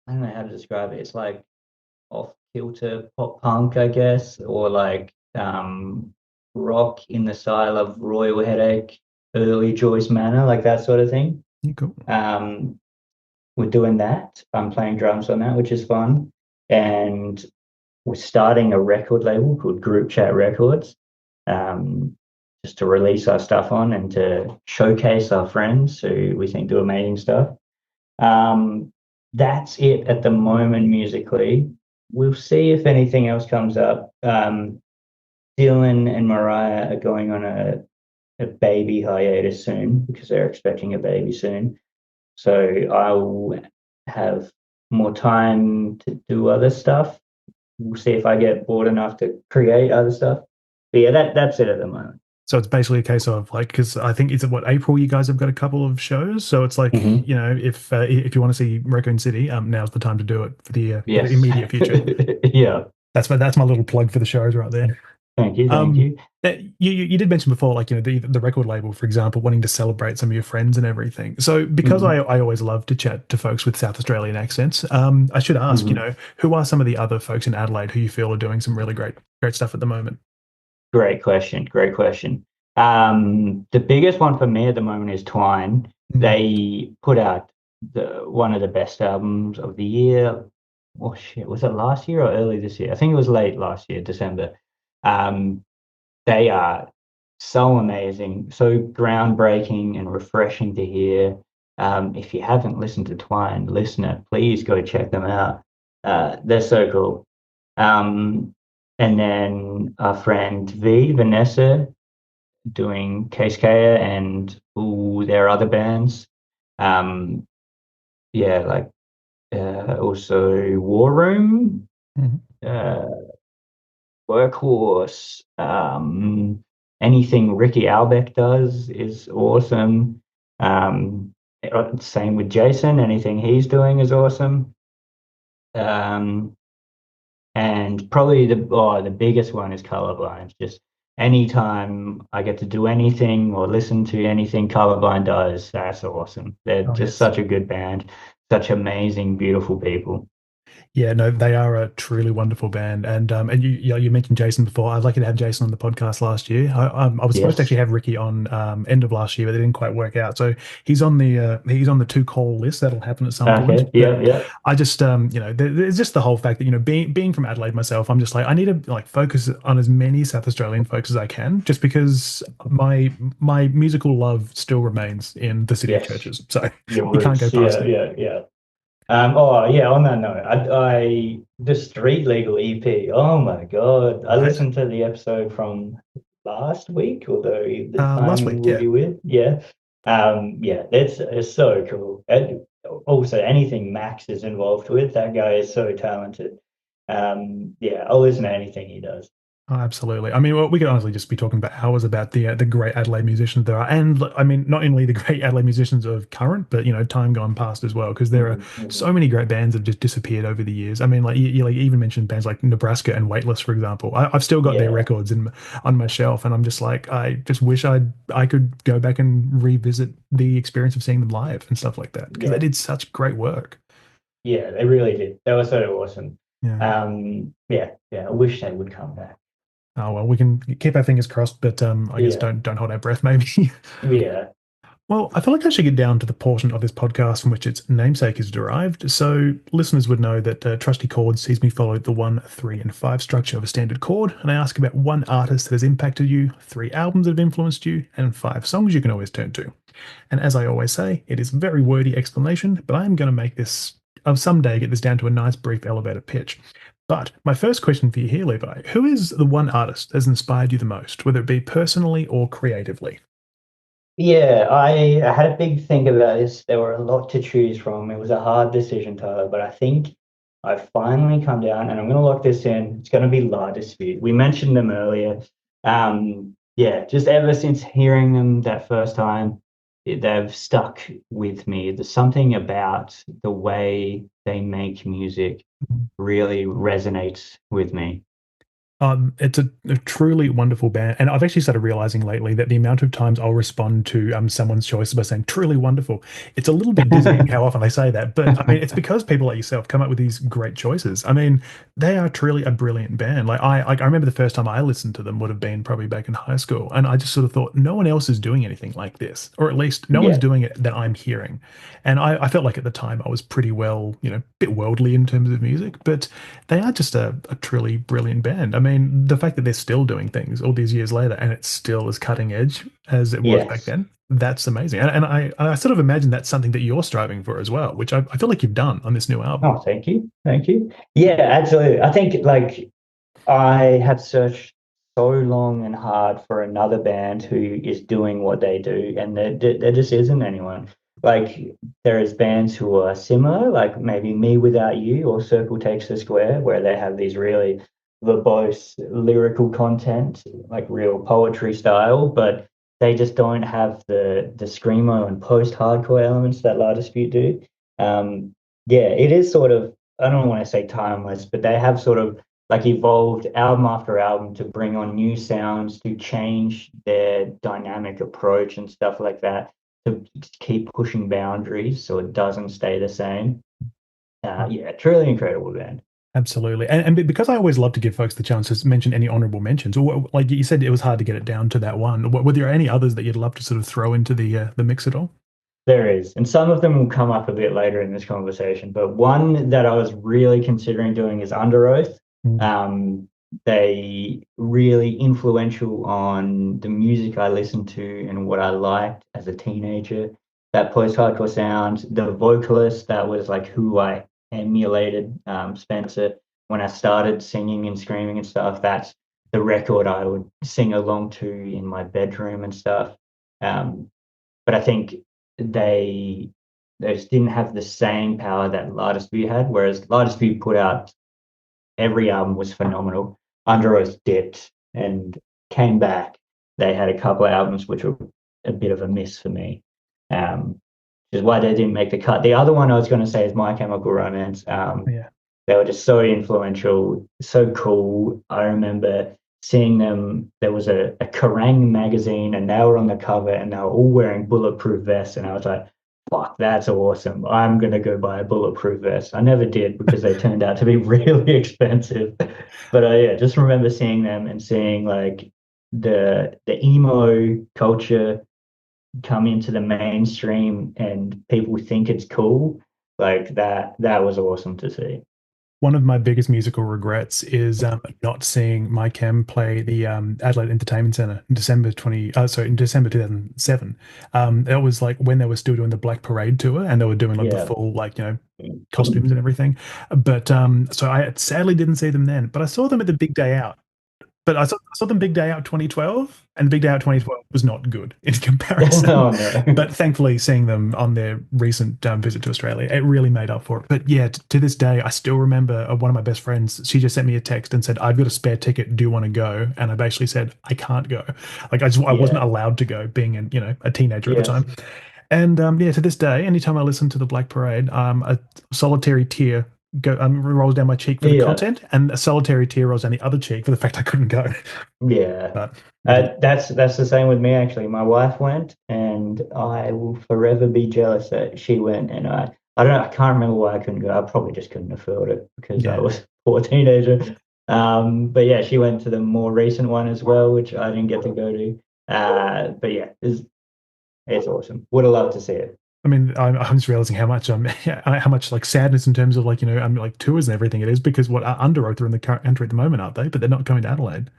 I don't know how to describe it. It's like off kilter pop punk, I guess, or like rock in the style of Royal Headache, early Joyce Manor, like that sort of thing. Yeah, cool. Um, we're doing that. I'm playing drums on that, which is fun. And we're starting a record label called Group Chat Records, um, just to release our stuff on and to showcase our friends who we think do amazing stuff. Um, that's it at the moment musically. We'll see if anything else comes up. Dylan and Mariah are going on a baby hiatus soon because they're expecting a baby soon. So I'll have more time to do other stuff. We'll see if I get bored enough to create other stuff. But yeah, that's it at the moment. So it's basically a case of like, because I think it's what April you guys have got a couple of shows. So it's like, Hmm. if you want to see Raccoon City, now's the time to do it for the Yes. immediate future. Yeah. That's my little plug for the shows right there. Thank you. Thank Um, you. you did mention before, like the record label, for example, wanting to celebrate some of your friends and everything. So because Hmm. I always love to chat to folks with South Australian accents, I should ask, Hmm. who are some of the other folks in Adelaide who you feel are doing some really great stuff at the moment? Great question. Great question. The biggest one for me at the moment is Twine. Mm, They put out the one of the best albums of the year. Oh shit, was it last year or early this year? I think it was late last year, December. Um, they are so amazing, so groundbreaking and refreshing to hear. If you haven't listened to Twine, listener, please go check them out. They're so cool. Um, and then our friend Vanessa, doing Case Kaya and all their other bands. Um, yeah, like also War Room, mhm. uh, Workhorse, anything Ricky Albeck does is awesome. Same with Jason, anything he's doing is awesome. Um, and probably the biggest one is Colorblind. Just anytime I get to do anything or listen to anything Colorblind does, that's awesome. They're Oh just yes. such a good band, such amazing, beautiful people. Yeah, no, they are a truly wonderful band, and you mentioned Jason before. I'd lucky to have Jason on the podcast last year. I was supposed to actually Yes. have Ricky on end of last year, but it didn't quite work out. So he's on the to call list. That'll happen at some point. Okay. But Yeah. Yeah. I just there's just the whole fact that being from Adelaide myself, I'm just like I need to like focus on as many South Australian folks as I can, just because my musical love still remains in the city of Yes. churches. So Your you can't go roots. past Yeah. it. Yeah. Yeah. Oh yeah, on that note, the Street Legal EP. Oh my God. I Right. listened to the episode from last week, although the Last timing week, will yeah. be weird. Yeah. Yeah, that's it's so cool. And also anything Max is involved with, that guy is so talented. Yeah, I'll listen to anything he does. Oh, absolutely. I mean, well, we could honestly just be talking about hours about the great Adelaide musicians there are, and I mean, not only the great Adelaide musicians of current, but time gone past as well, because there are Mhm, mhm. so many great bands that have just disappeared over the years. I mean, like you like even mentioned bands like Nebraska and Weightless, for example. I've still got their Yeah, records on my shelf, and I'm just like, I just wish I could go back and revisit the experience of seeing them live and stuff like that, because they yeah, did such great work. yeah, they really did. That was so awesome. Yeah. Yeah, yeah, I wish they would come back. Oh well, we can keep our fingers crossed, but I guess Yeah, don't hold our breath, maybe. yeah. Well, I feel like I should get down to the portion of this podcast from which its namesake is derived. So, listeners would know that Trusty Chord sees me follow the 1, 3, and 5 structure of a standard chord, and I ask about one artist that has impacted you, 3 albums that have influenced you, and 5 songs you can always turn to. And as I always say, it is a very wordy explanation, but I am going to make this, of someday, get this down to a nice brief elevator pitch. But my first question for you here, Levi, who is the one artist that has inspired you the most, whether it be personally or creatively? Yeah, I had a big think about this. There were a lot to choose from. It was a hard decision, Tyler, but I think I finally come down and I'm going to lock this in. It's going to be La Dispute. We mentioned them earlier. Yeah, just ever since hearing them that first time, they've stuck with me. There's something about the way they make music really resonates with me. It's a truly wonderful band, and I've actually started realizing lately that the amount of times I'll respond to someone's choice by saying "truly wonderful," it's a little bit dizzying how often I say that. But I mean, it's because people like yourself come up with these great choices. I mean, they are truly a brilliant band. Like I remember the first time I listened to them would have been probably back in high school, and I just sort of thought no one else is doing anything like this, or at least no one's Yeah, doing it that I'm hearing. And I felt like at the time I was pretty well, bit worldly in terms of music, but they are just a truly brilliant band. I mean, the fact that they're still doing things all these years later and it's still as cutting edge as it was back yes. then, that's amazing. And I sort of imagine that's something that you're striving for as well, which I feel like you've done on this new album. Oh, thank you. Thank you. Yeah, absolutely. I think like I have searched so long and hard for another band who is doing what they do, and there just isn't anyone. Like there is bands who are similar, like maybe Me Without You or Circle Takes the Square, where they have these really verbose lyrical content, like real poetry style, but they just don't have the screamo and post-hardcore elements that La Dispute do. Yeah, it is sort of, I don't want to say timeless, but they have sort of like evolved album after album to bring on new sounds, to change their dynamic approach and stuff like that, to keep pushing boundaries so it doesn't stay the same. Yeah, truly incredible band. Absolutely. And because I always love to give folks the chance to mention any honorable mentions, or like you said, it was hard to get it down to that one. Were there any others that you'd love to sort of throw into the mix at all? There is, and some of them will come up a bit later in this conversation. But one that I was really considering doing is Under Oath. Mm. Um, they really influential on the music I listened to and what I liked as a teenager. That post-hardcore sound, the vocalist that was like who I emulated, Spencer, when I started singing and screaming and stuff. That's the record I would sing along to in my bedroom and stuff. Um, but I think they they just didn't have the same power that Latest View had. Whereas Latest View put out every album was phenomenal. Under Oath dipped and came back. They had a couple of albums which were a bit of a miss for me, which is why they didn't make the cut. The other one I was going to say is My Chemical Romance. Yeah. They were just so influential, so cool. I remember seeing them. There was a Kerrang magazine, and they were on the cover, and they were all wearing bulletproof vests. And I was like, "Fuck, that's awesome! I'm gonna go buy a bulletproof vest." I never did because they turned out to be really expensive. But yeah, just remember seeing them and seeing like the emo culture come into the mainstream, and people think it's cool. Like that was awesome to see. One of my biggest musical regrets is not seeing my chem play the Adelaide Entertainment Centre in in December 2007. That was like when they were still doing the Black Parade tour and they were doing like the Yeah. full costumes and everything. But so I sadly didn't see them then, but I saw them at the Big Day Out. But I saw them Big Day Out 2012, and the Big Day Out 2012 was not good in comparison. Oh no. But thankfully, seeing them on their recent visit to Australia, it really made up for it. But yeah, to this day, I still remember one of my best friends. She just sent me a text and said, "I've got a spare ticket. Do you want to go?" And I basically said, "I can't go. Like I wasn't Yeah. allowed to go, being a teenager at the Yes. time." And yeah, to this day, anytime I listen to the Black Parade, a solitary tear rolls down my cheek for the Yeah. content, and a solitary tear rolls down the other cheek for the fact I couldn't go. Yeah. But it is, That's the same with me actually. My wife went, and I will forever be jealous that she went. And I don't know, I can't remember why I couldn't go. I probably just couldn't afford it because I yeah. was a poor teenager. But yeah, she went to the more recent one as well, which I didn't get to go to. But yeah, it's awesome. Would have loved to see it. I mean, I'm just realizing how much how much like sadness in terms of like like tours and everything it is because what Under Oath are in the current country at the moment, aren't they? But they're not coming to Adelaide.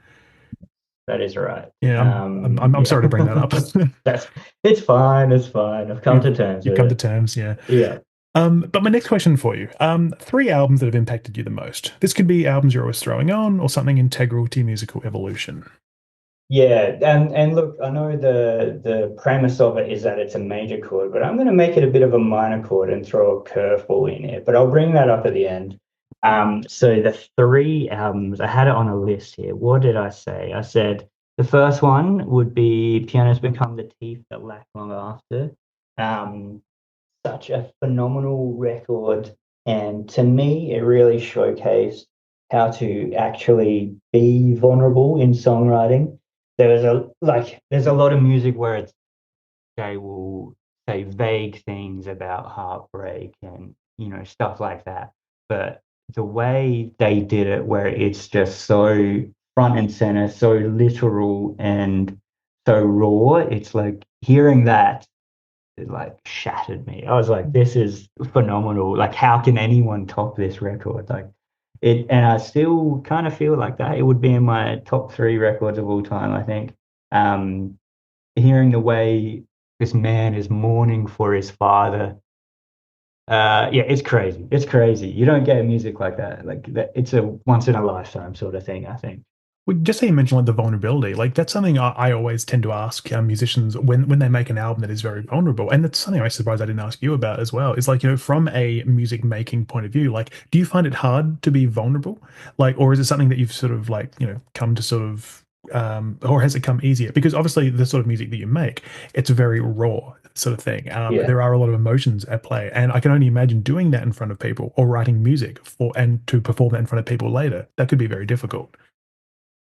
That is right. Yeah, I'm Yeah, sorry to bring that up. that's it's fine. It's fine. I've come You've to terms you've with come to it. terms, yeah. Yeah. But my next question for you, three albums that have impacted you the most. This could be albums you're always throwing on, or something integral to your musical evolution. Yeah, and look, I know the premise of it is that it's a major chord, but I'm going to make it a bit of a minor chord and throw a curveball in it. But I'll bring that up at the end. So the three albums, I had it on a list here. What did I say? I said the first one would be Pianos Become the Teeth That Lack Long After. Um, Such a phenomenal record, and to me, it really showcased how to actually be vulnerable in songwriting. There's a lot of music where they will say vague things about heartbreak and stuff like that. But the way they did it, where it's just so front and center, so literal and so raw, it's like hearing that, it like shattered me. I was like, this is phenomenal. Like, how can anyone top this record? Like it, and I still kind of feel like that. It would be in my top three records of all time, I think. Um, Hearing the way this man is mourning for his father. Yeah, it's crazy. It's crazy. You don't get music like that. Like that, it's a once in a lifetime sort of thing, I think. Well, just so you mentioned like the vulnerability, like that's something I always tend to ask musicians when they make an album that is very vulnerable, and that's something I'm surprised I didn't ask you about as well. Is like from a music making point of view, like do you find it hard to be vulnerable, like, or is it something that you've sort of like come to sort of or has it come easier? Because obviously the sort of music that you make, it's a very raw sort of thing. Yeah. There are a lot of emotions at play, and I can only imagine doing that in front of people or writing music for and to perform that in front of people later. That could be very difficult.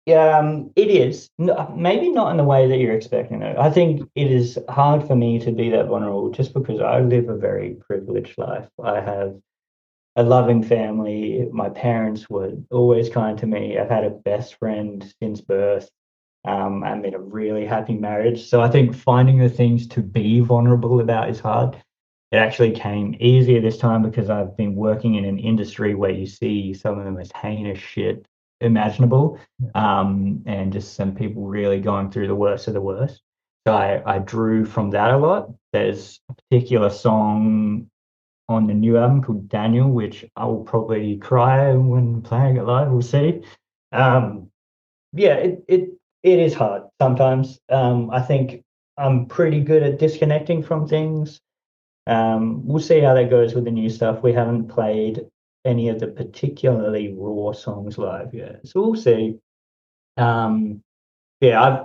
Yeah, it is. Maybe not in the way that you're expecting it. I think it is hard for me to be that vulnerable just because I live a very privileged life. I have a loving family. My parents were always kind to me. I've had a best friend since birth. I'm in a really happy marriage. So I think finding the things to be vulnerable about is hard. It actually came easier this time because I've been working in an industry where you see some of the most heinous shit imaginable, and just some people really going through the worst of the worst. So I drew from that a lot. There's a particular song on the new album called Daniel, which I will probably cry when playing it live. We'll see. Um, yeah, it is hard sometimes. I think I'm pretty good at disconnecting from things. We'll see how that goes with the new stuff. We haven't played any of the particularly raw songs live yet, so we'll see. Um, yeah,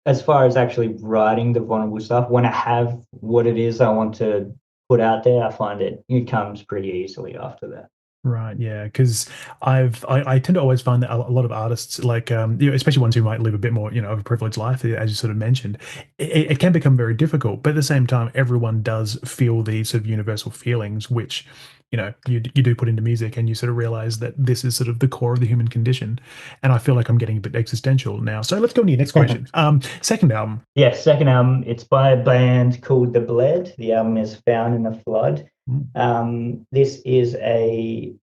as far as actually writing the vulnerable stuff, when I have what it is I want to put out there, I find it comes pretty easily after that. Right, yeah, because I tend to always find that a lot of artists, like especially ones who might live a bit more, of a privileged life, as you sort of mentioned, it can become very difficult. But at the same time, everyone does feel these sort of universal feelings, which you do put into music, and you sort of realize that this is sort of the core of the human condition. And I feel like I'm getting a bit existential now. So let's go to your next question. Second album. Yeah, second album. It's by a band called The Bled. The album is Found in the Flood. Mm. This is a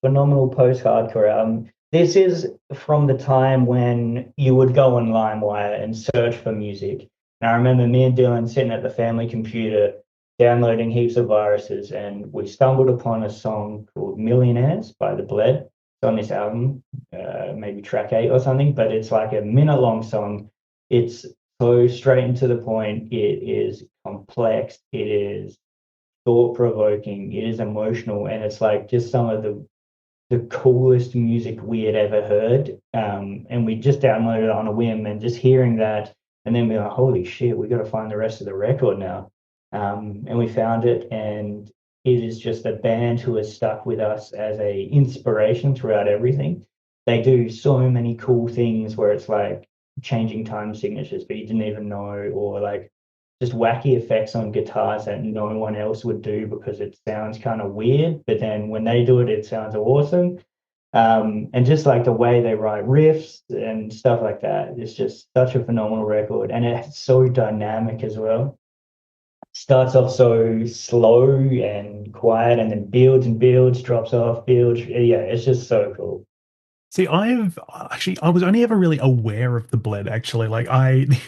phenomenal post-hardcore album. This is from the time when you would go on LimeWire and search for music. And I remember me and Dylan sitting at the family computer downloading heaps of viruses, and we stumbled upon a song called Millionaires by The Bled. It's on this album, maybe track 8 or something, but it's like a minute-long song. It's so straight and to the point. It is complex. It is thought provoking, it is emotional, and it's like just some of the coolest music we had ever heard. And we just downloaded it on a whim, and just hearing that, and then we're like, holy shit, we got to find the rest of the record now. And we found it, and it is just a band who has stuck with us as a inspiration throughout everything. They do so many cool things where it's like changing time signatures, but you didn't even know, or like just wacky effects on guitars that no one else would do because it sounds kind of weird, but then when they do it, it sounds awesome. And just like the way they write riffs and stuff like that, it's just such a phenomenal record, and it's so dynamic as well. Starts off so slow and quiet, and then builds and builds, drops off, builds. Yeah, it's just so cool. See, I was only ever really aware of the Bled. Actually, like Mhm.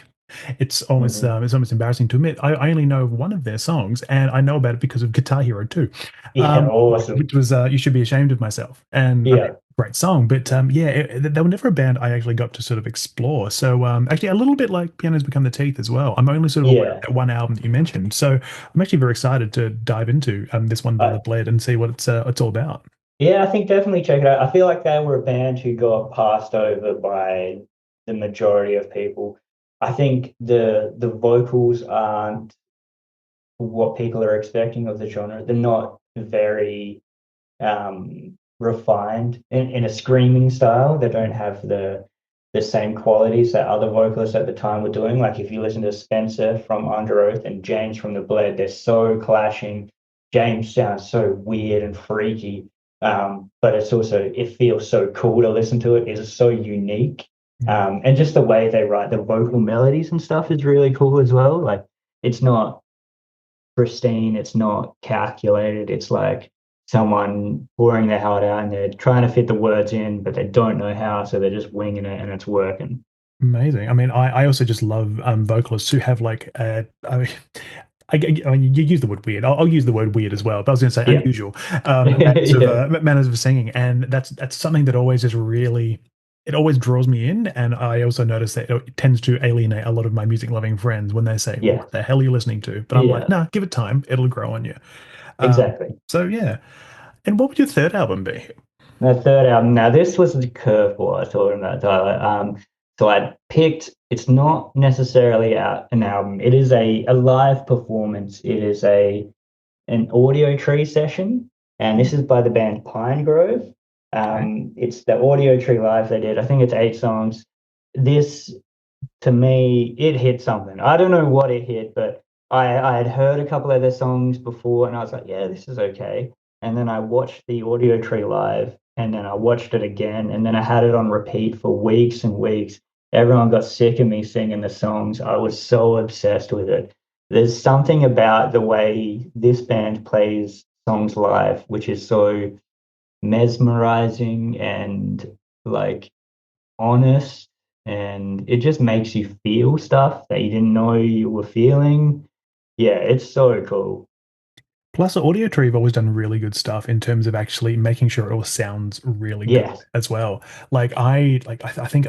it's almost embarrassing to admit. I only know of one of their songs, and I know about it because of Guitar Hero 2, Yeah, which awesome. was "You Should Be Ashamed of Myself," and I mean, Yeah, great song. But yeah, they were never a band I actually got to sort of explore. So actually, a little bit like Pianos Become the Teeth as well. I'm only sort of aware of yeah. that one album that you mentioned. So I'm actually very excited to dive into this one by the I, Bled and see what it's all about. Yeah, I think definitely check it out. I feel like they were a band who got passed over by the majority of people. I think the vocals aren't what people are expecting of the genre. They're not very refined in a screaming style. They don't have the same qualities that other vocalists at the time were doing. Like if you listen to Spencer from Under Oath and James from The Bled, they're so clashing. James sounds so weird and freaky, but it feels so cool to listen to it. It's so unique. And just the way they write the vocal melodies and stuff is really cool as well. Like it's not pristine, it's not calculated. It's like someone pouring their heart out and they're trying to fit the words in, but they don't know how, so they're just winging it and it's working. Amazing. I mean, I also just love vocalists who have like I mean, I mean, you use the word weird. I'll use the word weird as well. But I was going to say Yeah. unusual Yeah. manners of singing, and that's something that always just really it always draws me in. And I also notice that it tends to alienate a lot of my music loving friends when they say, Yeah. "What the hell are you listening to?" But I'm like, Yeah. "Nah, give it time. It'll grow on you." Exactly. So yeah. And what would your third album be? The third album. Now, this was the curveball I was talking about, Tyler. So I picked, it's not necessarily an album. It is a live performance. It is an audio tree session, and this is by the band Pine Grove. Okay. It's the audio tree live they did. I think it's 8 songs. This to me, it hit something. I don't know what it hit, but I had heard a couple of their songs before, and I was like, yeah, this is okay. And then I watched the audio tree live, and then I watched it again, and then I had it on repeat for weeks and weeks. Everyone got sick of me singing the songs. I was so obsessed with it. There's something about the way this band plays songs live, which is so mesmerizing and like honest, and it just makes you feel stuff that you didn't know you were feeling. Yeah, it's so cool. Plus, Audio Tree have always done really good stuff in terms of actually making sure it all sounds really good Yes. as well. I think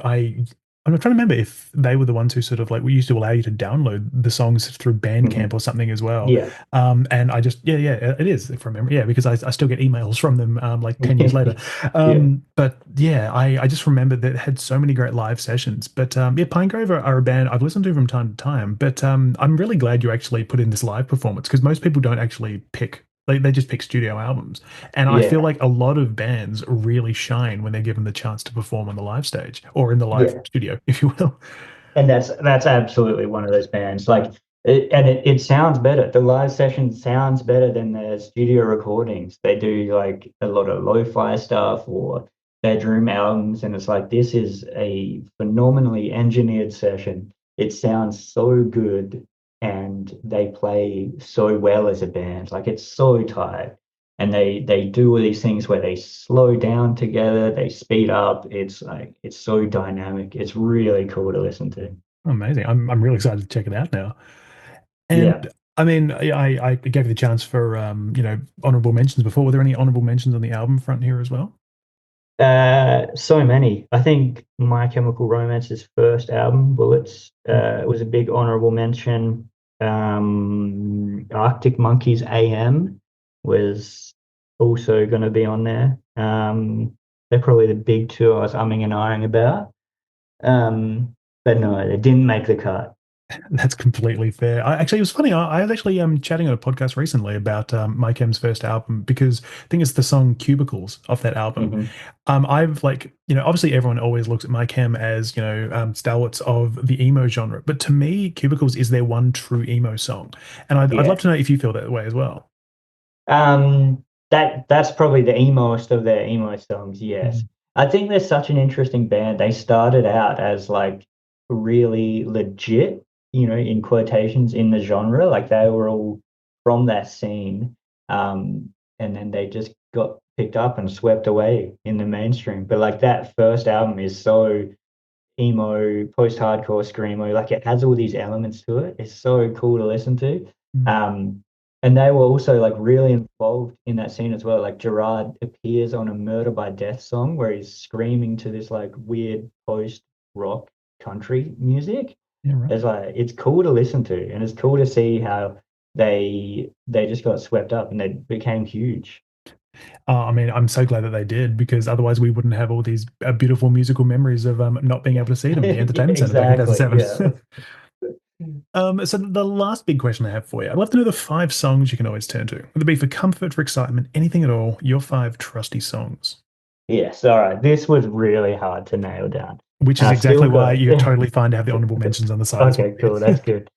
I'm trying to remember if they were the ones who sort of like we used to allow you to download the songs through Bandcamp Mhm. or something as well. Yeah. And I just it is from memory, yeah, because I still get emails from them like 10 years later. Yeah. But yeah, I just remember that it had so many great live sessions. But yeah, Pinegrove are a band I've listened to from time to time. But I'm really glad you actually put in this live performance because most people don't actually pick they just pick studio albums. And I feel Yeah. like a lot of bands really shine when they're given the chance to perform on the live stage or in the live Yeah. studio, if you will. And that's absolutely one of those bands. Like it sounds better. The live session sounds better than the studio recordings. They do like a lot of lo-fi stuff or bedroom albums, and it's like this is a phenomenally engineered session. It sounds so good, and they play so well as a band. Like it's so tight. And they do all these things where they slow down together, they speed up. It's like it's so dynamic. It's really cool to listen to. Amazing. I'm really excited to check it out now. And Yeah. I mean, I gave you the chance for honorable mentions before. Were there any honorable mentions on the album front here as well? So many. I think My Chemical Romance's first album, Bullets, was a big honorable mention. Arctic Monkeys AM was also going to be on there. They're probably the big two I was umming and ahhing about. But no, they didn't make the cut. That's completely fair. It was funny. I was actually chatting on a podcast recently about My Chem's first album because I think it's the song "Cubicles" off that album. Hmm. I've obviously everyone always looks at My Chem as stalwarts of the emo genre, but to me, "Cubicles" is their one true emo song, and I'd love Yeah. to know if you feel that way as well. That's probably the emoest of their emo songs, yes. Mhm. I think they're such an interesting band. They started out as like really legit, in quotations in the genre. Like they were all from that scene. And then they just got picked up and swept away in the mainstream. But like that first album is so emo, post-hardcore screamo. Like it has all these elements to it. It's so cool to listen to. Mm. Um, and they were also like really involved in that scene as well. Like Gerard appears on a Murder by Death song where he's screaming to this like weird post-rock country music. Yeah, right. It's cool to listen to, and it's cool to see how they just got swept up and they became huge. I mean, I'm so glad that they did because otherwise we wouldn't have all these beautiful musical memories of not being able to see them at the entertainment center back in Exactly. Yeah. 2007. So the last big question I have for you, I'd love to know the five songs you can always turn to, whether it be for comfort, for excitement, anything at all. Your five trusty songs, Yes, all right. This was really hard to nail down. which And is I still exactly why got you're it. totally fine to have the honorable mentions on the side as well. Okay, cool. That's good.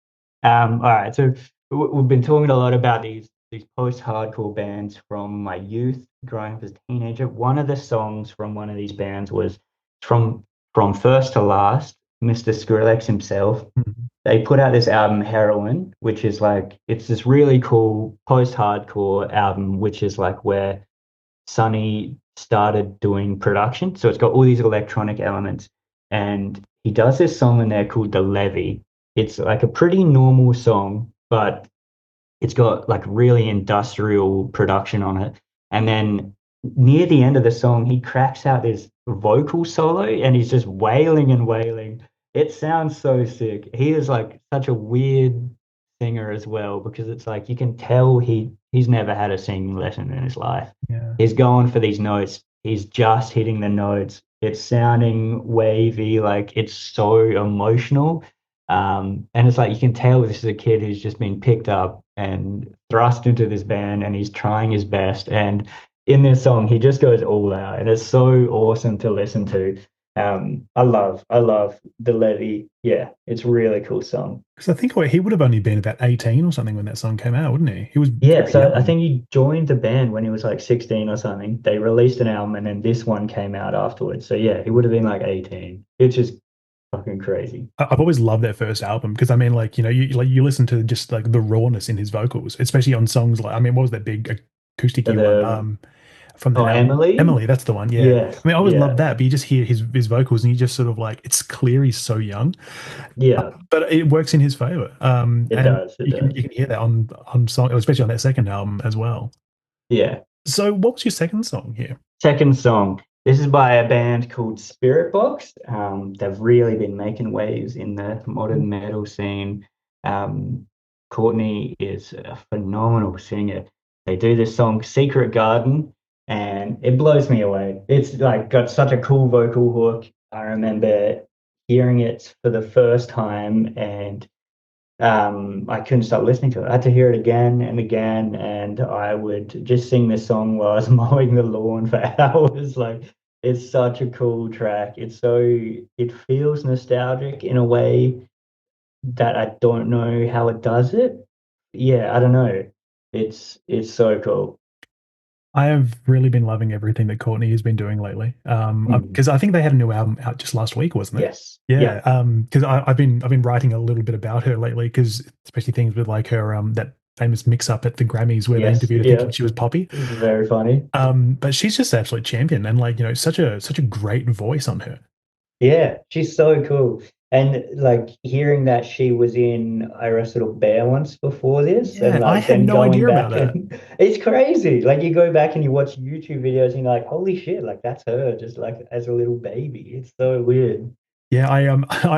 All right. So we've been talking a lot about these post-hardcore bands from my youth, growing up as a teenager. One of the songs from one of these bands was from from first to last, Mr. Skrillex himself. Mhm. They put out this album, Heroin, which is like it's this really cool post-hardcore album, which is like where Sonny started doing production. So it's got all these electronic elements. And he does this song in there called The Levy. It's like a pretty normal song, but it's got like really industrial production on it. And then near the end of the song, he cracks out this vocal solo and he's just wailing and wailing. It sounds so sick. He is like such a weird singer as well because it's like you can tell he's never had a singing lesson in his life. Yeah. He's going for these notes. He's just hitting the notes. It's sounding wavy, like it's so emotional. And it's like you can tell this is a kid who's just been picked up and thrust into this band and he's trying his best. And in this song, he just goes all out and it's so awesome to listen to. I love the Levy. Yeah, it's a really cool song. Because I think he would have only been about 18 or something when that song came out, wouldn't he? He was Yeah, very so I young. think he joined the band when he was like 16 or something. They released an album and then this one came out afterwards. So yeah, he would have been like 18. It's just fucking crazy. I've always loved that first album because I mean, you listen to just like the rawness in his vocals, especially on songs like I mean, what was that big acousticy one The from that Oh, album? Emily? Emily, that's the one. Yeah, Yes, I mean, I always loved yeah, that, but you just hear his vocals and you just sort of like it's clear he's so young, yeah. but it works in his favor. It And does, it you does. can hear that on song, especially on that second album as well. Yeah. So, what was your second song here? Second song. This is by a band called Spirit Box. They've really been making waves in the modern metal scene. Um, Courtney is a phenomenal singer. They do this song Secret Garden, and it blows me away. It's like got such a cool vocal hook. I remember hearing it for the first time and I couldn't stop listening to it. I had to hear it again and again, and I would just sing this song while I was mowing the lawn for hours. Like, it's such a cool track. It feels nostalgic in a way that I don't know how it does it. Yeah, I don't know. It's so cool. I have really been loving everything that Courtney has been doing lately. Mhm. Because I think they had a new album out just last week, wasn't it? Yes. Yeah. Yeah. Because I've been writing a little bit about her lately, because especially things with like her that famous mix up at the Grammys where they Yes. interviewed her thinking Yeah. she was Poppy. It's very funny. But she's just an absolute champion, and like such a great voice on her. Yeah, she's so cool. And like hearing that she was in I Wrestled a Bear once before this, and Yeah, I like had then no going idea about back that. and it's crazy. Like you go back and you watch YouTube videos and you're like, holy shit, like that's her just like as a little baby. It's so weird. Yeah, I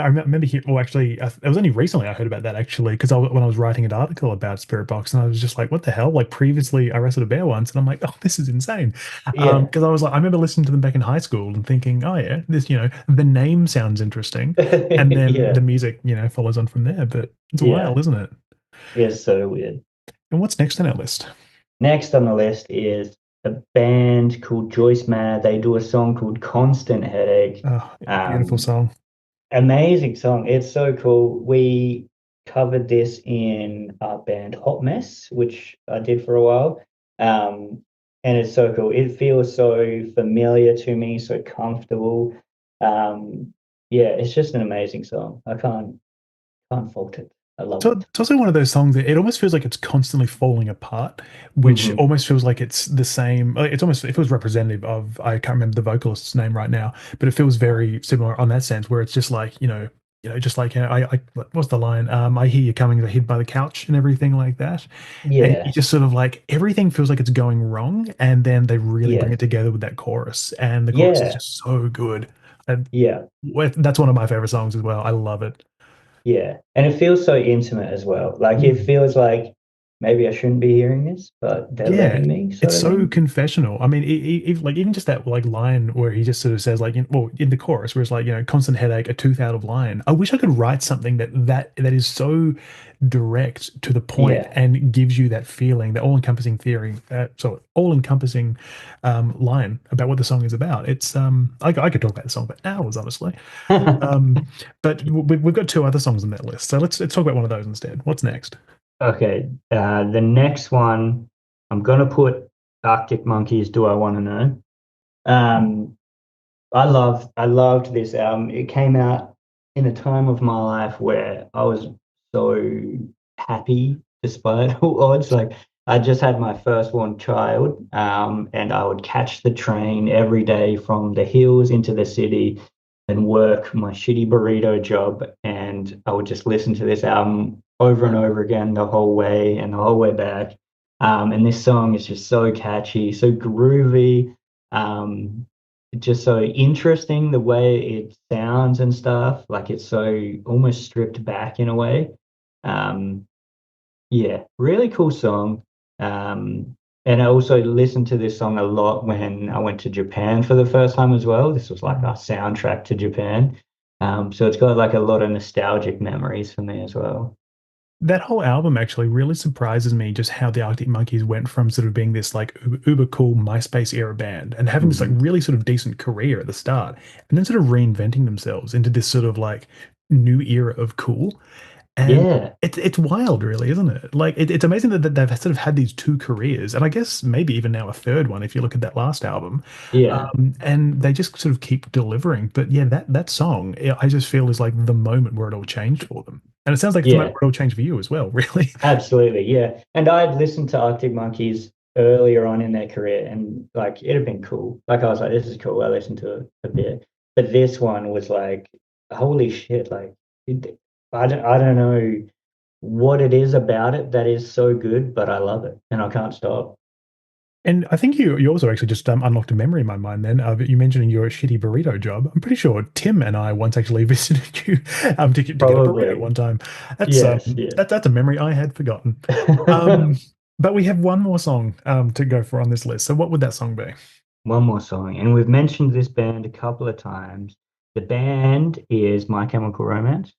remember well, actually, it was only recently I heard about that actually, because when I was writing an article about Spirit Box, and I was just like, what the hell? Like previously, I wrestled a bear once, and I'm like, oh, this is insane. Yeah. Because I was like, I remember listening to them back in high school and thinking, oh yeah, this, the name sounds interesting, and then the Yeah. music, follows on from there. But it's wild, Yeah. isn't it? It's so weird. And what's next on our list? Next on the list is a band called Joyce Manor. They do a song called Constant Headache. Oh, beautiful Um, song. Amazing song. It's so cool. We covered this in our band Hot Mess, which I did for a while. And it's so cool. It feels so familiar to me, so comfortable. Yeah, it's just an amazing song. I can't fault it. I love So it. it's also one of those songs that it almost feels like it's constantly falling apart, which Hmm. almost feels like it's the same. It feels representative of, I can't remember the vocalist's name right now, but it feels very similar on that sense, where it's just like, just like, what's the line? I hear you coming, hid by the couch and everything like that. And you Yeah, just sort of like everything feels like it's going wrong, and then they really bring yeah, it together with that chorus, and the chorus is yeah, just so good. And yeah. that's one of my favorite songs as well. I love it. Yeah. And it feels so intimate as well. Like it Mm. feels like maybe I shouldn't be hearing this, but they're Yeah, letting me, sort it's of so thing. confessional. I mean, like even just that like line where he just sort of says like, well, in the chorus, where it's like, constant headache, a tooth out of line. I wish I could write something that is so direct to the point Yeah. and gives you that feeling, the all-encompassing all-encompassing line about what the song is about. I could talk about the song for hours, honestly. Um, but we've got two other songs on that list, so let's talk about one of those instead. What's next? Okay. The next one, I'm gonna put Arctic Monkeys, Do I Want to Know? Um, I loved this album. It came out in a time of my life where I was so happy despite all odds. Like I just had my firstborn child, and I would catch the train every day from the hills into the city and work my shitty burrito job. And I would just listen to this album over and over again the whole way and the whole way back. And this song is just so catchy, so groovy. Um, just so interesting the way it sounds and stuff. Like it's so almost stripped back in a way. Um, yeah, really cool song. And I also listened to this song a lot when I went to Japan for the first time as well. This was like our soundtrack to Japan. So it's got like a lot of nostalgic memories for me as well. That whole album actually really surprises me, just how the Arctic Monkeys went from sort of being this like uber cool MySpace era band and having this like Hmm. really sort of decent career at the start, and then sort of reinventing themselves into this sort of like new era of cool. And Yeah, it's wild, really, isn't it? Like it's amazing that they've sort of had these two careers, and I guess maybe even now a third one if you look at that last album. yeah, And they just sort of keep delivering. But yeah, that song, I just feel is like the moment where it all changed for them, and it sounds like it's the moment yeah. where it all changed for you as well, really. Absolutely, yeah. And I'd listened to Arctic Monkeys earlier on in their career, and like it had been cool. Like I was like, this is cool. I listened to it a bit, but this one was like, holy shit! Like, I don't know what it is about it that is so good, but I love it, and I can't stop. And I think you also actually just unlocked a memory in my mind then of you mentioning your shitty burrito job. I'm pretty sure Tim and I once actually visited you to get a burrito Probably, one time. That's yes, yeah. that's a memory I had forgotten. Um, but we have one more song to go for on this list. So what would that song be? One more song, and we've mentioned this band a couple of times. The band is My Chemical Romance.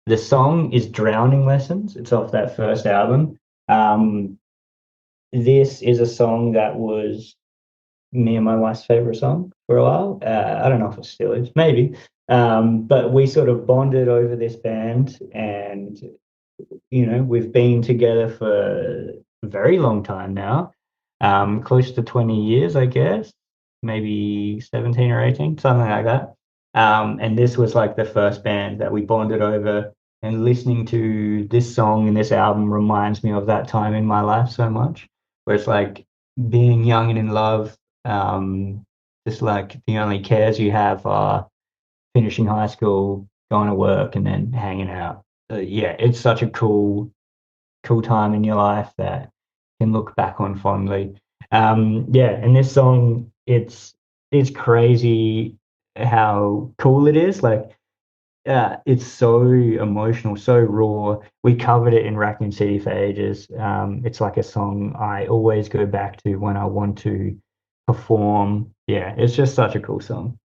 The song is Drowning Lessons. It's off that first album. Um, this is a song that was me and my wife's favorite song for a while. I don't know if it still is, maybe. But we sort of bonded over this band, and we've been together for a very long time now. close to 20 years, I guess, maybe 17 or 18, something like that. And this was like the first band that we bonded over. And listening to this song and this album reminds me of that time in my life so much, where it's like being young and in love, just like the only cares you have are finishing high school, going to work, and then hanging out. Yeah, it's such a cool time in your life that you can look back on fondly. Yeah, and this song, it's crazy how cool it is. Like, it's so emotional, so raw. We covered it in Raccoon City for ages. It's like a song I always go back to when I want to perform. Yeah, it's just such a cool song.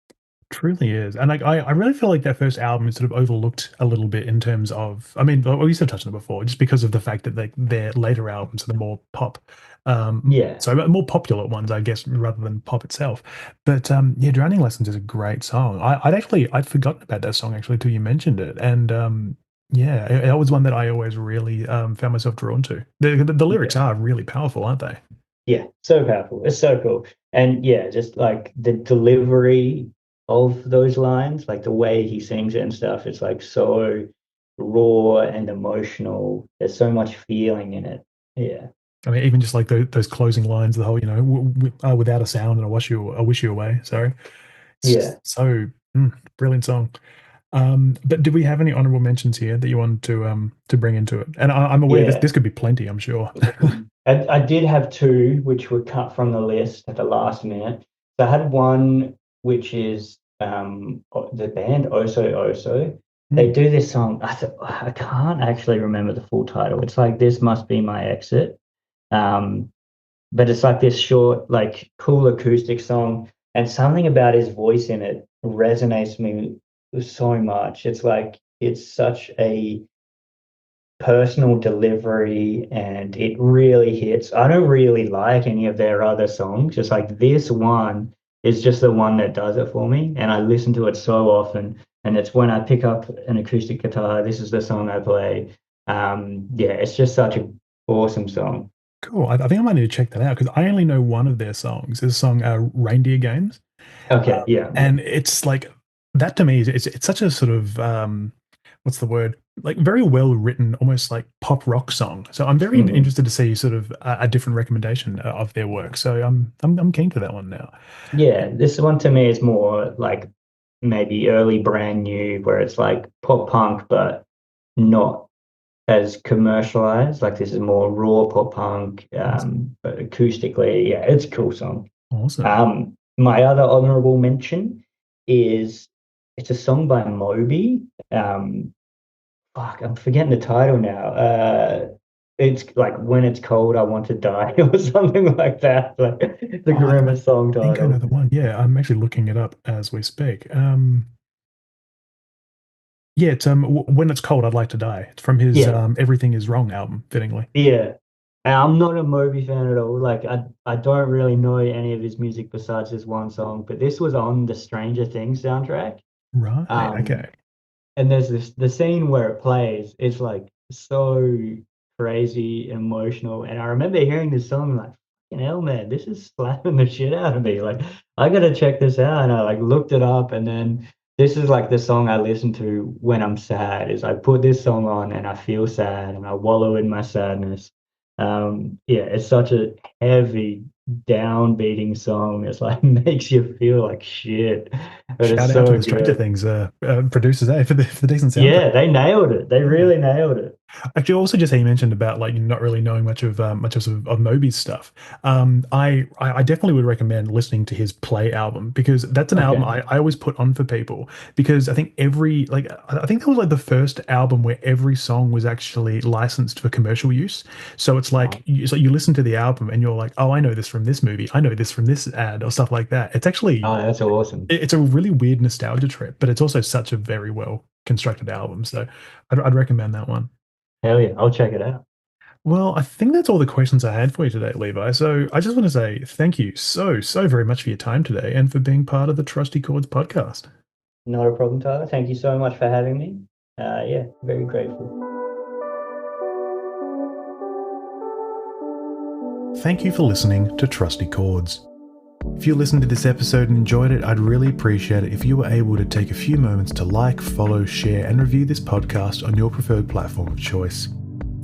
Truly is. And like I really feel like that first album is sort of overlooked a little bit in terms of I mean, we sort of touched on it before, just because of the fact that their later albums are the more pop Yeah, so more popular ones, I guess, rather than pop itself. But yeah, Drowning Lessons is a great song. I'd forgotten about that song actually till you mentioned it. And yeah, that was one that I always really found myself drawn to. The lyrics yeah. are really powerful, aren't they? Yeah, so powerful. It's so cool. And yeah, just like the delivery of those lines, like the way he sings it and stuff, it's like so raw and emotional. There's so much feeling in it. Yeah. I mean, even just like those closing lines, the whole, without a sound, and I wish you away. Sorry, it's Yeah. just so brilliant song. But do we have any honorable mentions here that you want to bring into it? And I'm aware this Yeah. this could be plenty. I'm sure. I did have two which were cut from the list at the last minute. So I had one which is the band Oso Oso. They Mm, do this song. I can't actually remember the full title. It's like This Must Be My Exit. Um, but it's like this short, like cool acoustic song, and something about his voice in it resonates me so much. It's like it's such a personal delivery and it really hits. I don't really like any of their other songs. Just like this one is just the one that does it for me. And I listen to it so often. And it's when I pick up an acoustic guitar, this is the song I play. Yeah, it's just such an awesome song. cool. I think I might need to check that out because I only know one of their songs. It's a song, "Reindeer Games," Okay, yeah. and it's like that to me. It's such a sort of what's the word? Like very well written, almost like pop rock song. So I'm very Mhm. interested to see sort of a different recommendation of their work. So I'm keen for that one now. Yeah, this one to me is more like maybe early brand new, where it's like pop punk, but not as commercialized. Like this is more raw pop punk, but acoustically, yeah, it's a cool song. Awesome. My other honorable mention is it's a song by Moby. Fuck, I'm forgetting the title now. It's like When It's Cold, I Want to Die, or something like that. Like the Oh, I grimmest song think I know title. the one. Yeah, I'm actually looking it up as we speak. Yeah, it's When It's Cold, I'd Like to Die. It's from his Yeah, Everything Is Wrong album, fittingly. yeah. And I'm not a Moby fan at all. Like I don't really know any of his music besides this one song, but this was on the Stranger Things soundtrack. Right. Um, Okay. and there's this the scene where it plays, it's like so crazy emotional. And I remember hearing this song like, fucking hell, man, this is slapping the shit out of me. Like, I gotta check this out. And I like looked it up, and then this is like the song I listen to when I'm sad, is I put this song on and I feel sad and I wallow in my sadness. Yeah, it's such a heavy, downbeating song. It's like makes you feel like shit, but it's Shout out to so the Stranger good. Things producers, for the decent soundtrack. Yeah, they nailed it. They Yeah. really nailed it. Actually, also just how you mentioned about like not really knowing much of Moby's stuff. I definitely would recommend listening to his Play album because that's an album Okay. I always put on for people because I think I think that was like the first album where every song was actually licensed for commercial use. So it's like you listen to the album and you're like, oh, I know this from this movie, I know this from this ad or stuff like that. It's actually Oh, that's awesome. it's a really weird nostalgia trip, but it's also such a very well constructed album. So I'd recommend that one. Hell yeah, I'll check it out. Well, I think that's all the questions I had for you today, Levi. So I just want to say thank you so very much for your time today and for being part of the Trusty Chords podcast. Not a problem, Tyler. Thank you so much for having me. Yeah, very grateful. Thank you for listening to Trusty Chords. If you listened to this episode and enjoyed it, I'd really appreciate it if you were able to take a few moments to like, follow, share, and review this podcast on your preferred platform of choice.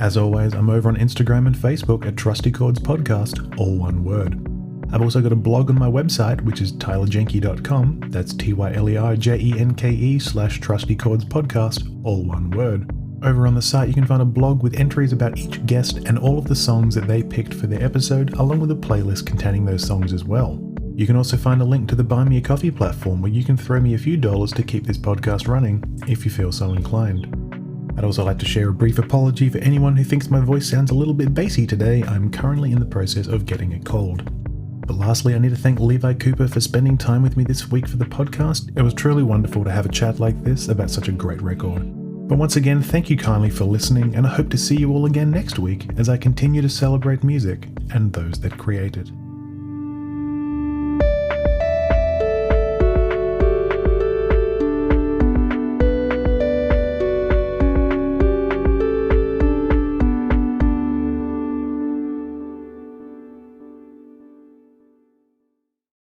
As always, I'm over on Instagram and Facebook at Trusty Chords Podcast, all one word. I've also got a blog on my website, which is tylerjenke.com. That's TYLERJENKE/Trusty Chords Podcast, all one word. Over on the site, you can find a blog with entries about each guest and all of the songs that they picked for their episode, along with a playlist containing those songs as well. You can also find a link to the Buy Me a Coffee platform where you can throw me a few dollars to keep this podcast running, if you feel so inclined. I'd also like to share a brief apology for anyone who thinks my voice sounds a little bit bassy today. I'm currently in the process of getting a cold. But lastly, I need to thank Levi Cooper for spending time with me this week for the podcast. It was truly wonderful to have a chat like this about such a great record. But once again, thank you kindly for listening, and I hope to see you all again next week as I continue to celebrate music and those that create it.